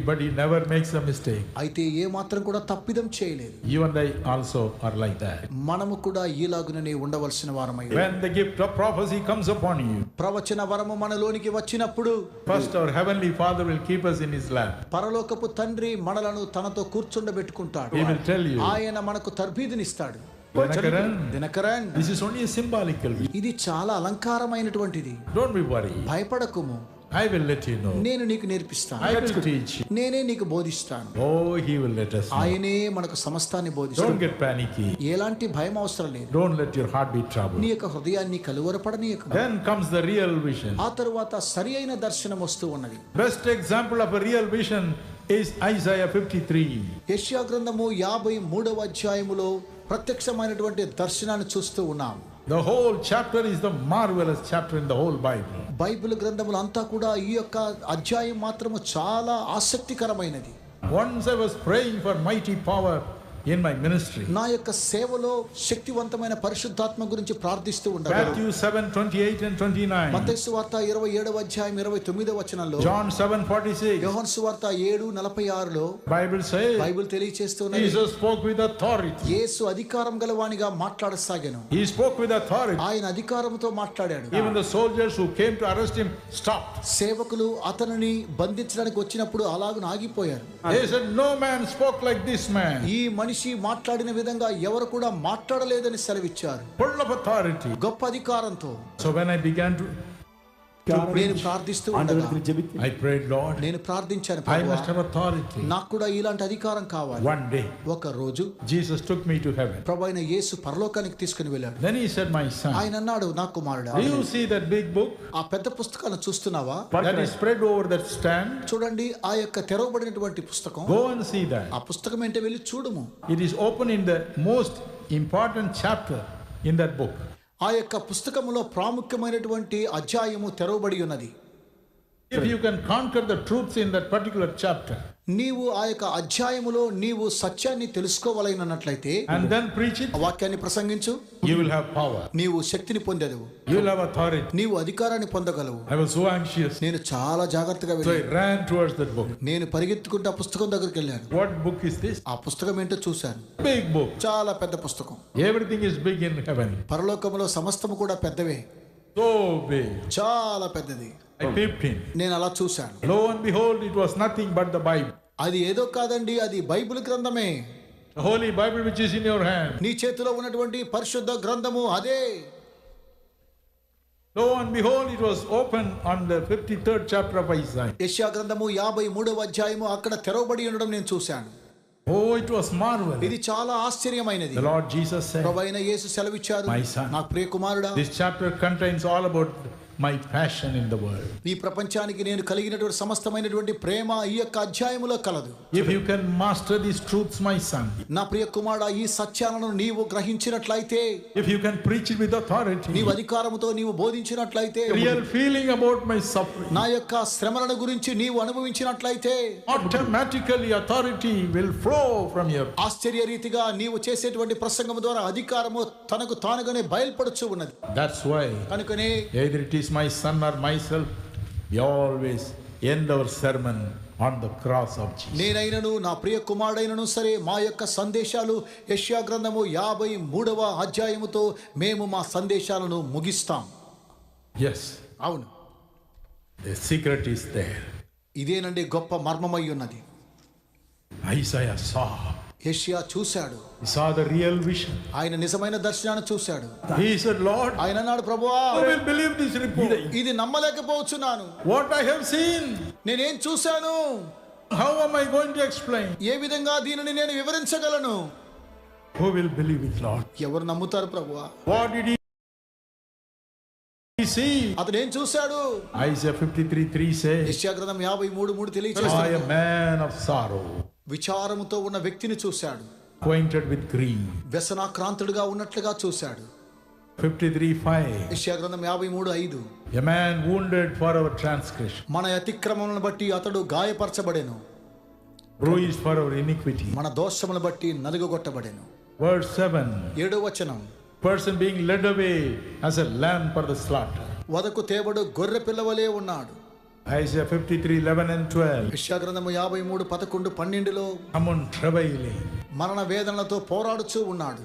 But he never makes a mistake. అయితే ఏ మాత్రం కూడా తప్పిదం చేయలేదు. You and I also are like that. మనము కూడా ఈలాగుననే ఉండవలసిన వారమై. When the gift of prophecy comes upon you, ప్రవచన వరము మనలోనికి వచ్చినప్పుడు first our heavenly Father will keep us in his lap. పరలోకపు తండ్రి మనలను తనతో కూర్చుండబెట్టుకుంటాడు. He will tell you, ఆయన మనకు తర్బీదునిస్తాడు. Dinakaran, this is only a symbolical. ఇది చాలా అలంకారమైనటువంటిది. Don't be worried. భయపడకుము. I will let you know. నేను నీకు నేర్పిస్తాను, I will teach you. నేనే నీకు బోధిస్తాను. Oh, he will let us know. ఆయనే మనకు సమస్తాన్ని Don't బోధిస్తాడు. get panicky. ఎలాంటి భయం అవసరం లేదు. Don't let your heart be నీ troubled. యొక్క హృదయాన్ని కలువరపడనీయకు. Then comes the real vision. ఆ తరువాత సరి అయిన దర్శనం వస్తూ ఉన్నది. Best example of a real vision is Isaiah 53. యెషయా గ్రంథము 53వ అధ్యాయములో ప్రత్యక్షమైనటువంటి దర్శనాన్ని చూస్తూ ఉన్నాం. The whole chapter is the marvelous chapter in the whole Bible. Bible గ్రంథములు అంతా కూడా ఈ యొక్క అధ్యాయం మాత్రము చాలా ఆసక్తికరమైనది. Once I was praying for mighty power in my ministry. నా యొక్క సేవలో శక్తివంతమైన పరిశుద్ధాత్మ గురించి ప్రార్థిస్తూ ఉండగా Matthew 7:28 and 29. మత్తయి సువార్త 27వ అధ్యాయం 29వ వచనంలో, John 7:46. యోహాను సువార్త 7:46లో Bible says బైబిల్ తెలియచేస్తున్నది, Jesus spoke with authority. యేసు అధికారం గలవానిగా మాట్లాడసాగాను. He spoke with authority. ఆయన అధికారంతో మాట్లాడాడు. Even the soldiers who came to arrest him stopped. సేవకులు అతనిని బంధించడానికి వచ్చినప్పుడు అలాగున ఆగిపోయారు. They said, no man spoke like this man. ఈ మనిషి మాట్లాడిన విధంగా ఎవరు కూడా మాట్లాడలేదని సెలవిచ్చారు. Full of authority. గొప్ప అధికారంతో. So when I began to నేను ప్రార్థిస్తూ ఉండగా I prayed, Lord, నేను ప్రార్థించాను, I ప్రభువా, must have authority. నాకు కూడా ఇలాంటి అధికారం కావాలి. One day, ఒక రోజు Jesus took me to heaven. ప్రభు అయిన యేసు పరలోకానికి తీసుకుని వెళ్ళాడు. Then he said, my son, ఆయన అన్నాడు, నా కుమారుడా, do you see that big book ఆ పెద్ద పుస్తకాన్ని చూస్తున్నావా? that is spread over that stand? చూడండి, ఆ యొక్క తెరవబడినటువంటి పుస్తకం. Go and see that. ఆ పుస్తకం ఏంటో వెళ్ళి చూడుము. It is open in the most important chapter in that book. ఆ యొక్క పుస్తకములో ప్రాముఖ్యమైనటువంటి అధ్యాయము తెరవబడి ఉన్నది. If you can conquer the truths in that particular chapter నీవు ఆ యొక్క అధ్యాయములో నీవు సత్యాన్ని తెలుసుకోవాలన్నట్లయితే and then preach it, ఆ వాక్యాన్ని ప్రసంగించు, you will have power. నీవు శక్తిని పొందెదవు, You will have authority. నీవు అధికారాన్ని పొందగలవు. I was so anxious. నేను చాలా జాగ్రత్తగా So I వెళ్ళాను. ran towards that book. నేను పరిగెత్తుకుంటూ ఆ పుస్తకం దగ్గరికి వెళ్ళాను. What book is this? ఆ పుస్తకం ఏంటో చూశాను. Big book. చాలా పెద్ద పుస్తకం. Everything is big in heaven. పరలోకములో సమస్తము కూడా పెద్దవే, So big. చాలా పెద్దది. I peeped in. నేను అలా చూశాను. Lo and behold, it was nothing but the Bible. అది ఏదో కాదండి, అది Bible గ్రంథమే. The Holy Bible which is in your hand. నీ చేతిలో ఉన్నటువంటి పరిశుద్ధ గ్రంథము అదే. Lo and behold, it was open on the 53rd chapter of Isaiah. యెషయా గ్రంథము 53వ అధ్యాయము అక్కడ తెరవబడి ఉండడం నేను చూశాను. Oh, it was marvelous. ఇది చాలా ఆశ్చర్యమైనది. The Lord Jesus said, ప్రభువైన యేసు సెలవిచ్చారు, My son. నా ప్రియ కుమారుడా, this chapter contains all about my passion in the world. ఈ ప్రపంచానికి నేను కలిగినటువంటి సమస్తమైనటువంటి ప్రేమ ఈ యొక్క అధ్యాయములో కలదు. If you can master these truths, my son, నా ప్రియ కుమారుడా, ఈ సత్యాలను నీవు గ్రహించినట్లయితే, if you can preach it with authority, నీవు అధికారముతో నీవు బోధించినట్లయితే, real feeling about my suffering, నా యొక్క శ్రమలను గురించి నీవు అనుభవించినట్లయితే, automatically authority will flow from your. ఆశ్చర్య రీతిగా నీవు చేసేటువంటి ప్రసంగము ద్వారా అధికారము తనకు తానుగానే బయలుపడుచు ఉన్నది. That's why కనుకనే either it is my son or myself, we always end our sermon on the cross of Jesus. నేనైనను నా ప్రియ కుమారుడైనను సరే మా యొక్క సందేశాలు యెషయా గ్రంథము 53వ అధ్యాయముతో మేము మా సందేశాలను ముగిస్తాం. Yes, అవును, the secret is there. ఇదేనండి గొప్ప మర్మమై ఉన్నది. Isaiah saw. యెషయా చూశాడు, He saw the real vision. ఆయన నిజమైన దర్శనాన్ని చూశాడు. He said, Lord, ఆయన అన్నాడు, ప్రభువా, who will believe this report? ఇది నమ్మలేకపోతున్నాను. What I have seen, నేనేం చూశాను, how am I going to explain? ఏ విధంగా దీనిని నేను వివరించగలను? Who will believe it, Lord? ఎవరు నమ్ముతారు ప్రభువా? What did he see? అతను ఏం చూశాడు? Isaiah 53:3 says, యెషయా గ్రంథం 53:3 I తెలియజేస్తుంది, am a man of sorrow, విచారముతో ఉన్న వ్యక్తిని చూశాడు, acquainted with grief. వ్యసనాక్రాంతుడిగా ఉన్నట్లుగా చూశాడు. 53:5, యెషయా గ్రంథం 53:5, a man wounded for our transgression, మన అతిక్రమములను బట్టి అతడు గాయపరచబడెను, bruised for our iniquity. మన దోషములను బట్టి నలుగగొట్టబడెను. Verse 7, 7వ వచనం, person being led away as a lamb for the slaughter. వదకు తేబడు గొర్రె పిల్లవలే ఉన్నాడు. Isaiah 53:11 and 12, యెషయా గ్రంథము 53:11, 12లో someone travailing, మరణ వేదనలతో పోరాడుచూ ఉన్నాడు.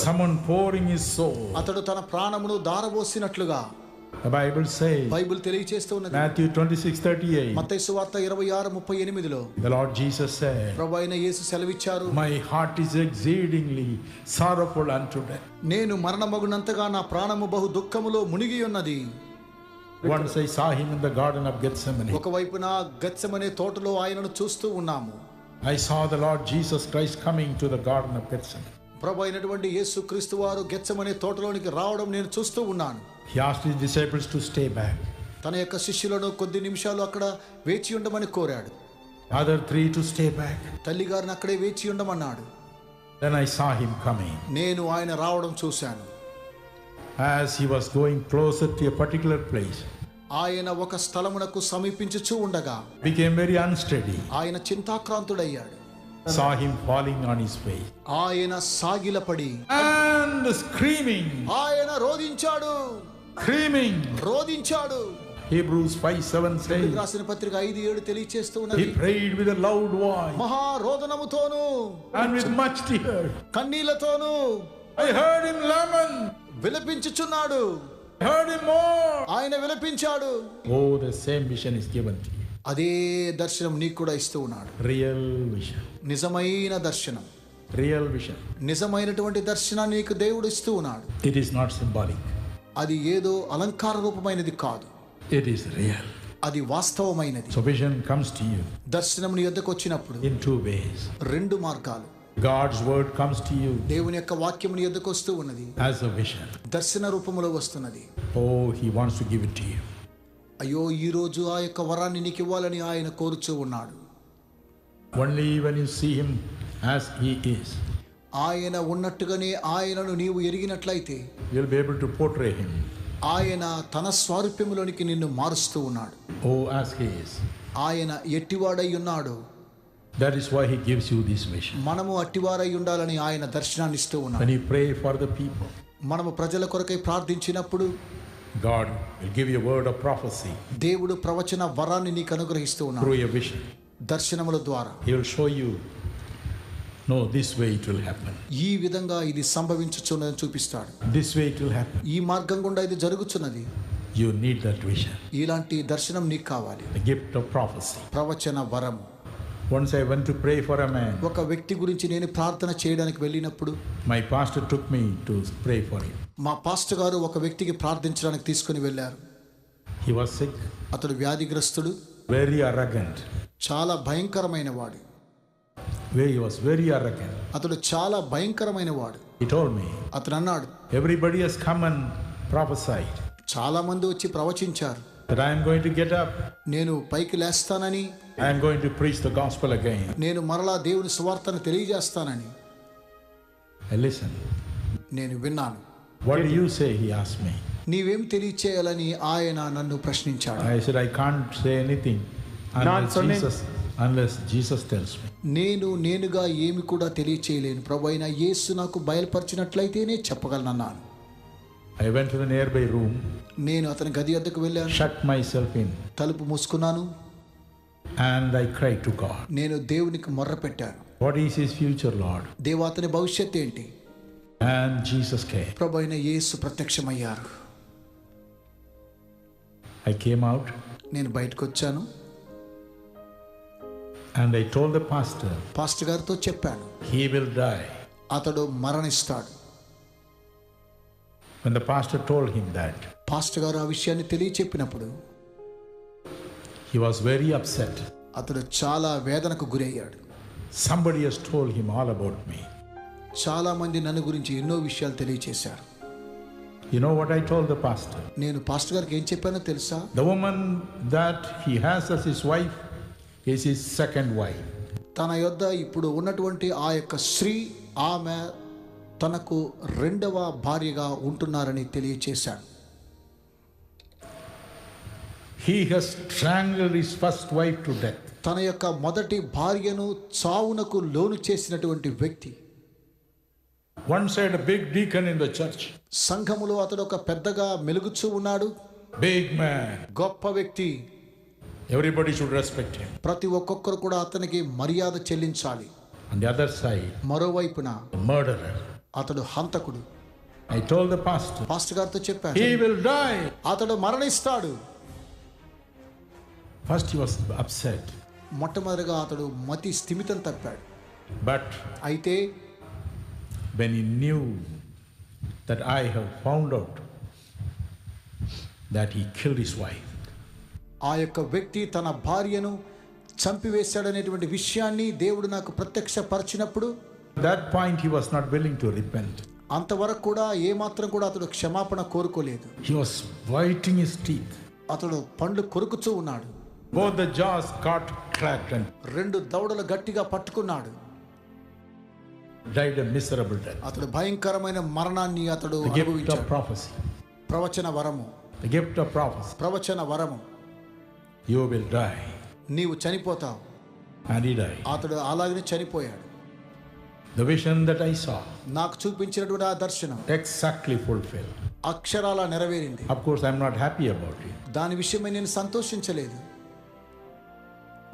someone pouring his soul. అతడు తన ప్రాణమును దారబోసినట్లుగా The Bible says, బైబిల్ తెలియజేస్తూ ఉన్నది. Matthew 26:38, మత్తయి సువార్త 26:38లో the Lord Jesus said, ప్రభువైన యేసు సెలవిచ్చారు, my heart is exceedingly sorrowful unto death. నేను మరణమగునంతగా నా ప్రాణము బహు దుఃఖములో మునిగి ఉన్నది. Once I saw him in the Garden of Gethsemane. ఒకవైపున గెత్సెమనే తోటలో ఆయనను చూస్తూ ఉన్నాము. I saw the Lord Jesus Christ coming to the Garden of Gethsemane. ప్రభు అయినటువంటి యేసు క్రీస్తు వారు గెత్సెమనే తోటలోనికి రావడం నేను చూస్తూ ఉన్నాను. He asked his disciples to stay back. తన యొక్క శిష్యులను కొద్ది నిమిషాలు అక్కడ వేచి ఉండమని కోరాడు. Other 3 to stay back. తల్లి గారిని అక్కడే వేచి ఉండమన్నాడు. Then I saw him coming. నేను ఆయన రావడం చూశాను. As he was going closer to a particular place, ఆయన ఒక స్థలమునకు సమీపించుచూ ఉండగా became very unsteady. ఆయన చింతాక్రాంతుడయ్యాడు. Saw him falling on his face ఆయన సాగిలపడి and screaming. ఆయన రోదించాడు. రోదించాడు. Hebrews 5:7 says, రాసిన పత్రిక 5:7 తెలియచేస్తూ he ఉన్నది. prayed with a loud voice మహా రోదనముతోను and with much tears. కన్నీళ్లతోను I heard him lament. విలపించుచున్నాడు. I heard him more. ఆయన విలపించాడు. Oh, the same vision is given to you. అదే దర్శనం నీకు కూడా ఇస్తూ ఉన్నాడు. Real vision. నిజమైన దర్శనం. Real vision. నిజమైనటువంటి దర్శనాన్ని నీకు దేవుడు ఇస్తూ ఉన్నాడు. It is not symbolic. అది ఏదో అలంకార రూపమైనది కాదు. It is real. అది వాస్తవమైనది. So vision comes to you దర్శనం నీ యొద్దకు వచ్చినప్పుడు in 2 ways. 2 మార్గాలు. God's word comes to you దేవుని యొక్క వాక్యం నీ యొద్దకు వస్తూ ఉన్నది. as a vision. దర్శన రూపంలో వస్తున్నది. Oh, he wants to give it to you. అయ్యో ఈ రోజు ఆ యొక్క వరాన్ని నీకు ఇవ్వాలని ఆయన కోరుచూ ఉన్నాడు. Only when you see him as he is, ఆయన ఉన్నట్టుగానే ఆయనను నీవు ఎరిగినట్లయితే you'll be able to portray him. ఆయన తన స్వారూప్యములోనికి నిన్ను మారుస్తూ ఉన్నాడు. Oh, as he is. ఆయన ఎట్టివాడై ఉన్నాడు. That is why he gives you this vision. మనము అట్టివారై ఉండాలని ఆయన దర్శనాన్ని ఇస్తూ ఉన్నాడు. When you pray for the people, మనము ప్రజల కొరకై ప్రార్థించినప్పుడు God will give you a word of prophecy దేవుడు ప్రవచన వరాన్ని నీకు అనుగ్రహిస్తూ ఉన్నాడు. through a vision. దర్శనముల ద్వారా He will show you, no, this way it will happen. ఈ విధంగా ఇది సంభవించుచున్నదని చూపిస్తాడు. This way it will happen. ఈ మార్గం గుండా ఇది జరుగుతున్నది. You need that vision. ఇలాంటి దర్శనం నీకు కావాలి. The gift of prophecy. ప్రవచన వరము. Once I went to pray for a man. ఒక వ్యక్తి గురించి నేను ప్రార్థన చేయడానికి వెళ్ళినప్పుడు My pastor took me to pray for him. మా పాస్టర్ గారు ఒక వ్యక్తికి ప్రార్థించడానికి తీసుకుని వెళ్ళారు. He was sick. అతడు వ్యాధిగ్రస్తుడు. Very arrogant. చాలా భయంకరమైన వాడు. He was very arrogant. అతడు చాలా భయంకరమైన వాడు. He told me, అతను అన్నాడు, everybody has come and prophesied చాలా మంది వచ్చి ప్రవచించారు that I am going to get up. నేను పైకి లేస్తానని, I am going to preach the gospel again. నేను మరలా దేవుని సువార్తను తెలియజేస్తానని. I listened. నేను విన్నాను. What do you say? He asked me. నీవేం తెలియచేయాలని ఆయన నన్ను ప్రశ్నించాడు. I said, I can't say anything unless Jesus tells me. నేనుగా ఏమి కూడా తెలియచేయలేను. ప్రభు అయిన యేసు నాకు బయలుపరిచినట్లయితేనే చెప్పగలనన్నాను. I went to the nearby room. నేను అతని గది వద్దకు వెళ్ళాను. Shut myself in. తలుపు మూసుకున్నాను. And I cried to God. నేను దేవునికి మొర్ర పెట్టాను. What is his future, Lord? దేవా, అతని భవిష్యత్తు ఏంటి? And Jesus came. ప్రభు అయిన యేసు ప్రత్యక్షమయ్యారు. I came out. నేను బయటకు వచ్చాను. And I told the pastor, pastor గారితో చెప్పాను, he will die. అతడు మరణిస్తాడు. When the pastor told him that, pastor గారు ఆ విషయాన్ని తెలియచెప్పినప్పుడు he was very upset. అతడు చాలా వేదనకు గురయ్యాడు. Somebody has told him all about me. చాలా మంది నన్ను గురించి ఎన్నో విషయాలు తెలియచేశారు. You know what I told the pastor? నేను పాస్టర్ గారికి ఏం చెప్పానో తెలుసా? The woman that he has as his wife is his second wife. తన యొద్ద ఇప్పుడు ఉన్నటువంటి ఆ యొక్క స్త్రీ, ఆమె తనకు 2వ భార్యగా ఉంటున్నారని తెలియచేశాడు. He has strangled his first wife to death. తన యొక్క మొదటి భార్యను చావునకు లోను చేసినటువంటి వ్యక్తి. Once I had a big deacon in the church. సంఘములో అతడు ఒక పెద్దగా మెలుగుచూ ఉన్నాడు. Big man. గొప్ప వ్యక్తి. Everybody should respect him. ప్రతి ఒక్కొక్కరు కూడా అతనికి మర్యాద చెల్లించాలి. On the other side, మరోవైపున the murderer. అతడు హంతకుడు. I told the pastor, pastor గారితో చెప్పాను, he will die. అతడు మరణిస్తాడు. First he was upset. మొట్టమొదటిగా అతడు మతి స్థిమితం తప్పాడు. But అయితే when he knew that I have found out that he killed his wife. ఆ యొక్క వ్యక్తి తన భార్యను చంపివేశాడనేటువంటి విషయాన్ని దేవుడు నాకు ప్రత్యక్షపరిచినప్పుడు At that point he was not willing to repent. అంతవరకు కూడా ఏమాత్రం కూడా అతడు క్షమాపణ కోరుకోలేదు. He was biting his teeth. అతడు పండ్లు కొరుకుతూ ఉన్నాడు. Both the jaws got cracked and రెండు దవడలు గట్టిగా పట్టుకున్నాడు. died a miserable death. అతడు భయంకరమైన మరణాన్ని అతడు The gift of అనుభవించాడు. prophecy. ప్రవచన వరము, The gift of prophecy. ప్రవచన వరము. You will die. నీవు చనిపోతావు. And he died. అతడు అలాగనే చనిపోయాడు. The vision that I saw నాకు చూపించినటువంటి ఆ దర్శనం exactly fulfilled. అక్షరాల నెరవేరింది. Of course, I'm not happy about it. దాని విషయమై నేను సంతోషించలేదు.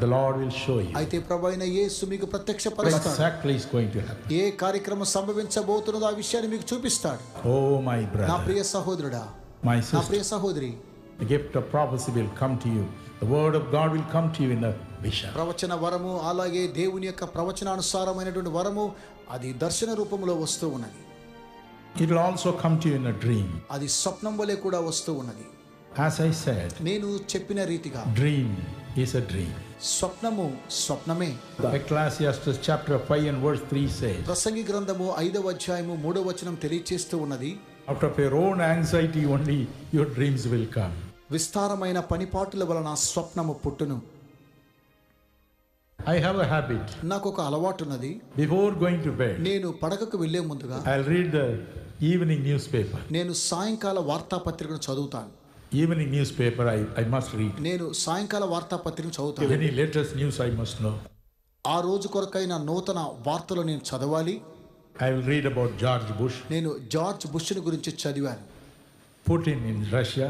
The Lord will show you అయితే ప్రభువైన యేసు మీకు what ప్రత్యక్షపరుస్తాడు. exactly is going to happen. ఏ కార్యక్రమం సంభవించబోతున్నదో ఆ విషయాన్ని మీకు చూపిస్తాడు. Oh, my నా brother, ప్రియ సహోదరుడా, my నా sister, ప్రియ సహోదరి, the gift of prophecy will come to you. The word of God will come to you in a vision. ప్రవచన వరము, అలాగే దేవుని యొక్క ప్రవచనానుసారమైనటువంటి వరము అది దర్శన రూపంలో వస్తూ ఉన్నది. It will also come to you in a dream. అది స్వప్నం వలె కూడా వస్తూ ఉన్నది. As I said, నేను చెప్పిన రీతిగా dream is a dream. స్వప్నము స్వప్నమే. Ecclesiastes chapter 5 and verse 3 says, ప్రసంగి గ్రంథము 5వ అధ్యాయము 3వ వచనం తెలియచేస్తూ ఉన్నది, out of your own anxiety only your dreams will come. విస్తారమైన పనిపాటుల వలన స్వప్నము పుట్టును. I have a habit. నాకు ఒక అలవాటు ఉన్నది. Before going to bed, నేను పడకకు వెళ్లే ముందుగా I'll read the evening newspaper. నేను సాయంకాల వార్తాపత్రికను చదువుతాను. Evening newspaper I must read. నేను సాయంకాల వార్తాపత్రికను చదువుతాను. Any latest news I must know. ఆ రోజు కొరకైన నూతన వార్తలు నేను చదవాలి. I will read about George Bush, నేను జార్జ్ బుష్ను గురించి చదివాను. Putin in Russia.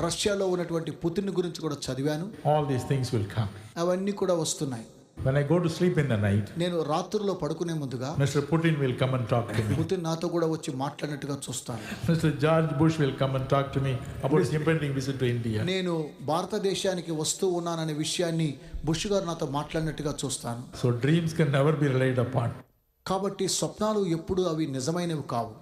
రష్యాలో ఉన్నటువంటి పుతిన్ గురించి కూడా చదివాను. All these things will come. అవన్నీ కూడా వస్తున్నాయి. When I go to sleep in the night, నేను రాత్రుల్లో పడుకునే ముందుగా Mr. Putin will come and talk to me. Putin నాతో కూడా వచ్చి మాట్లాడినట్టుగా చూస్తాను. Mr. George Bush will come and talk to me about his impending visit to India. నేను భారతదేశానికి వస్తూ ఉన్నాననే విషయాన్ని బుష్ గారు నాతో మాట్లాడినట్టుగా చూస్తాను. So dreams can never be relied upon. కాబట్టి స్వప్నాలు ఎప్పుడు అవి నిజమైనవి కావు.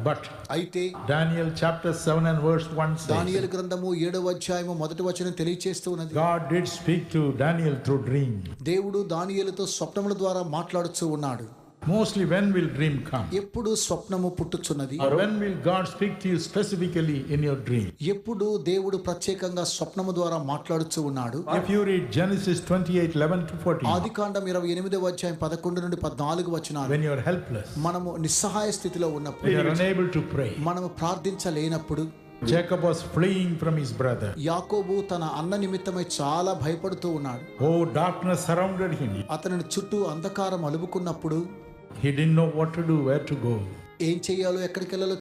But అయితే Daniel chapter 7 and verse 1 says, దానియేలు గ్రంథము 7వ అధ్యాయము 1వ వచనం తెలియచేస్తూ ఉన్నది, God did speak to Daniel through dream. దేవుడు దానియేలుతో స్వప్నముల ద్వారా మాట్లాడుతూ ఉన్నాడు. Mostly when will dream come? ఎప్పుడు స్వప్నము పుట్టుచున్నది? Or when will God speak to you specifically in your dream? ఎప్పుడు దేవుడు ప్రత్యేకంగా స్వప్నము ద్వారా మాట్లాడుతూ ఉన్నాడు? If you read Genesis 28:11 to 14, ఆదికాండం 28వ అధ్యాయం 11 నుండి 14 వచనాలు, when you are helpless, మనము నిస్సహాయ స్థితిలో when ఉన్నప్పుడు, you are unable to pray, మనము ప్రార్థించలేనప్పుడు, Jacob was fleeing from his brother. యాకోబు తన అన్న నిమిత్తమై చాలా భయపడుతూ ఉన్నాడు. Oh, darkness surrounded him. అతని చుట్టూ అంధకారం అలుముకున్నప్పుడు He didn't know what to do, where to go. ఏం చేయాలో ఎక్కడికి వెళ్ళాలో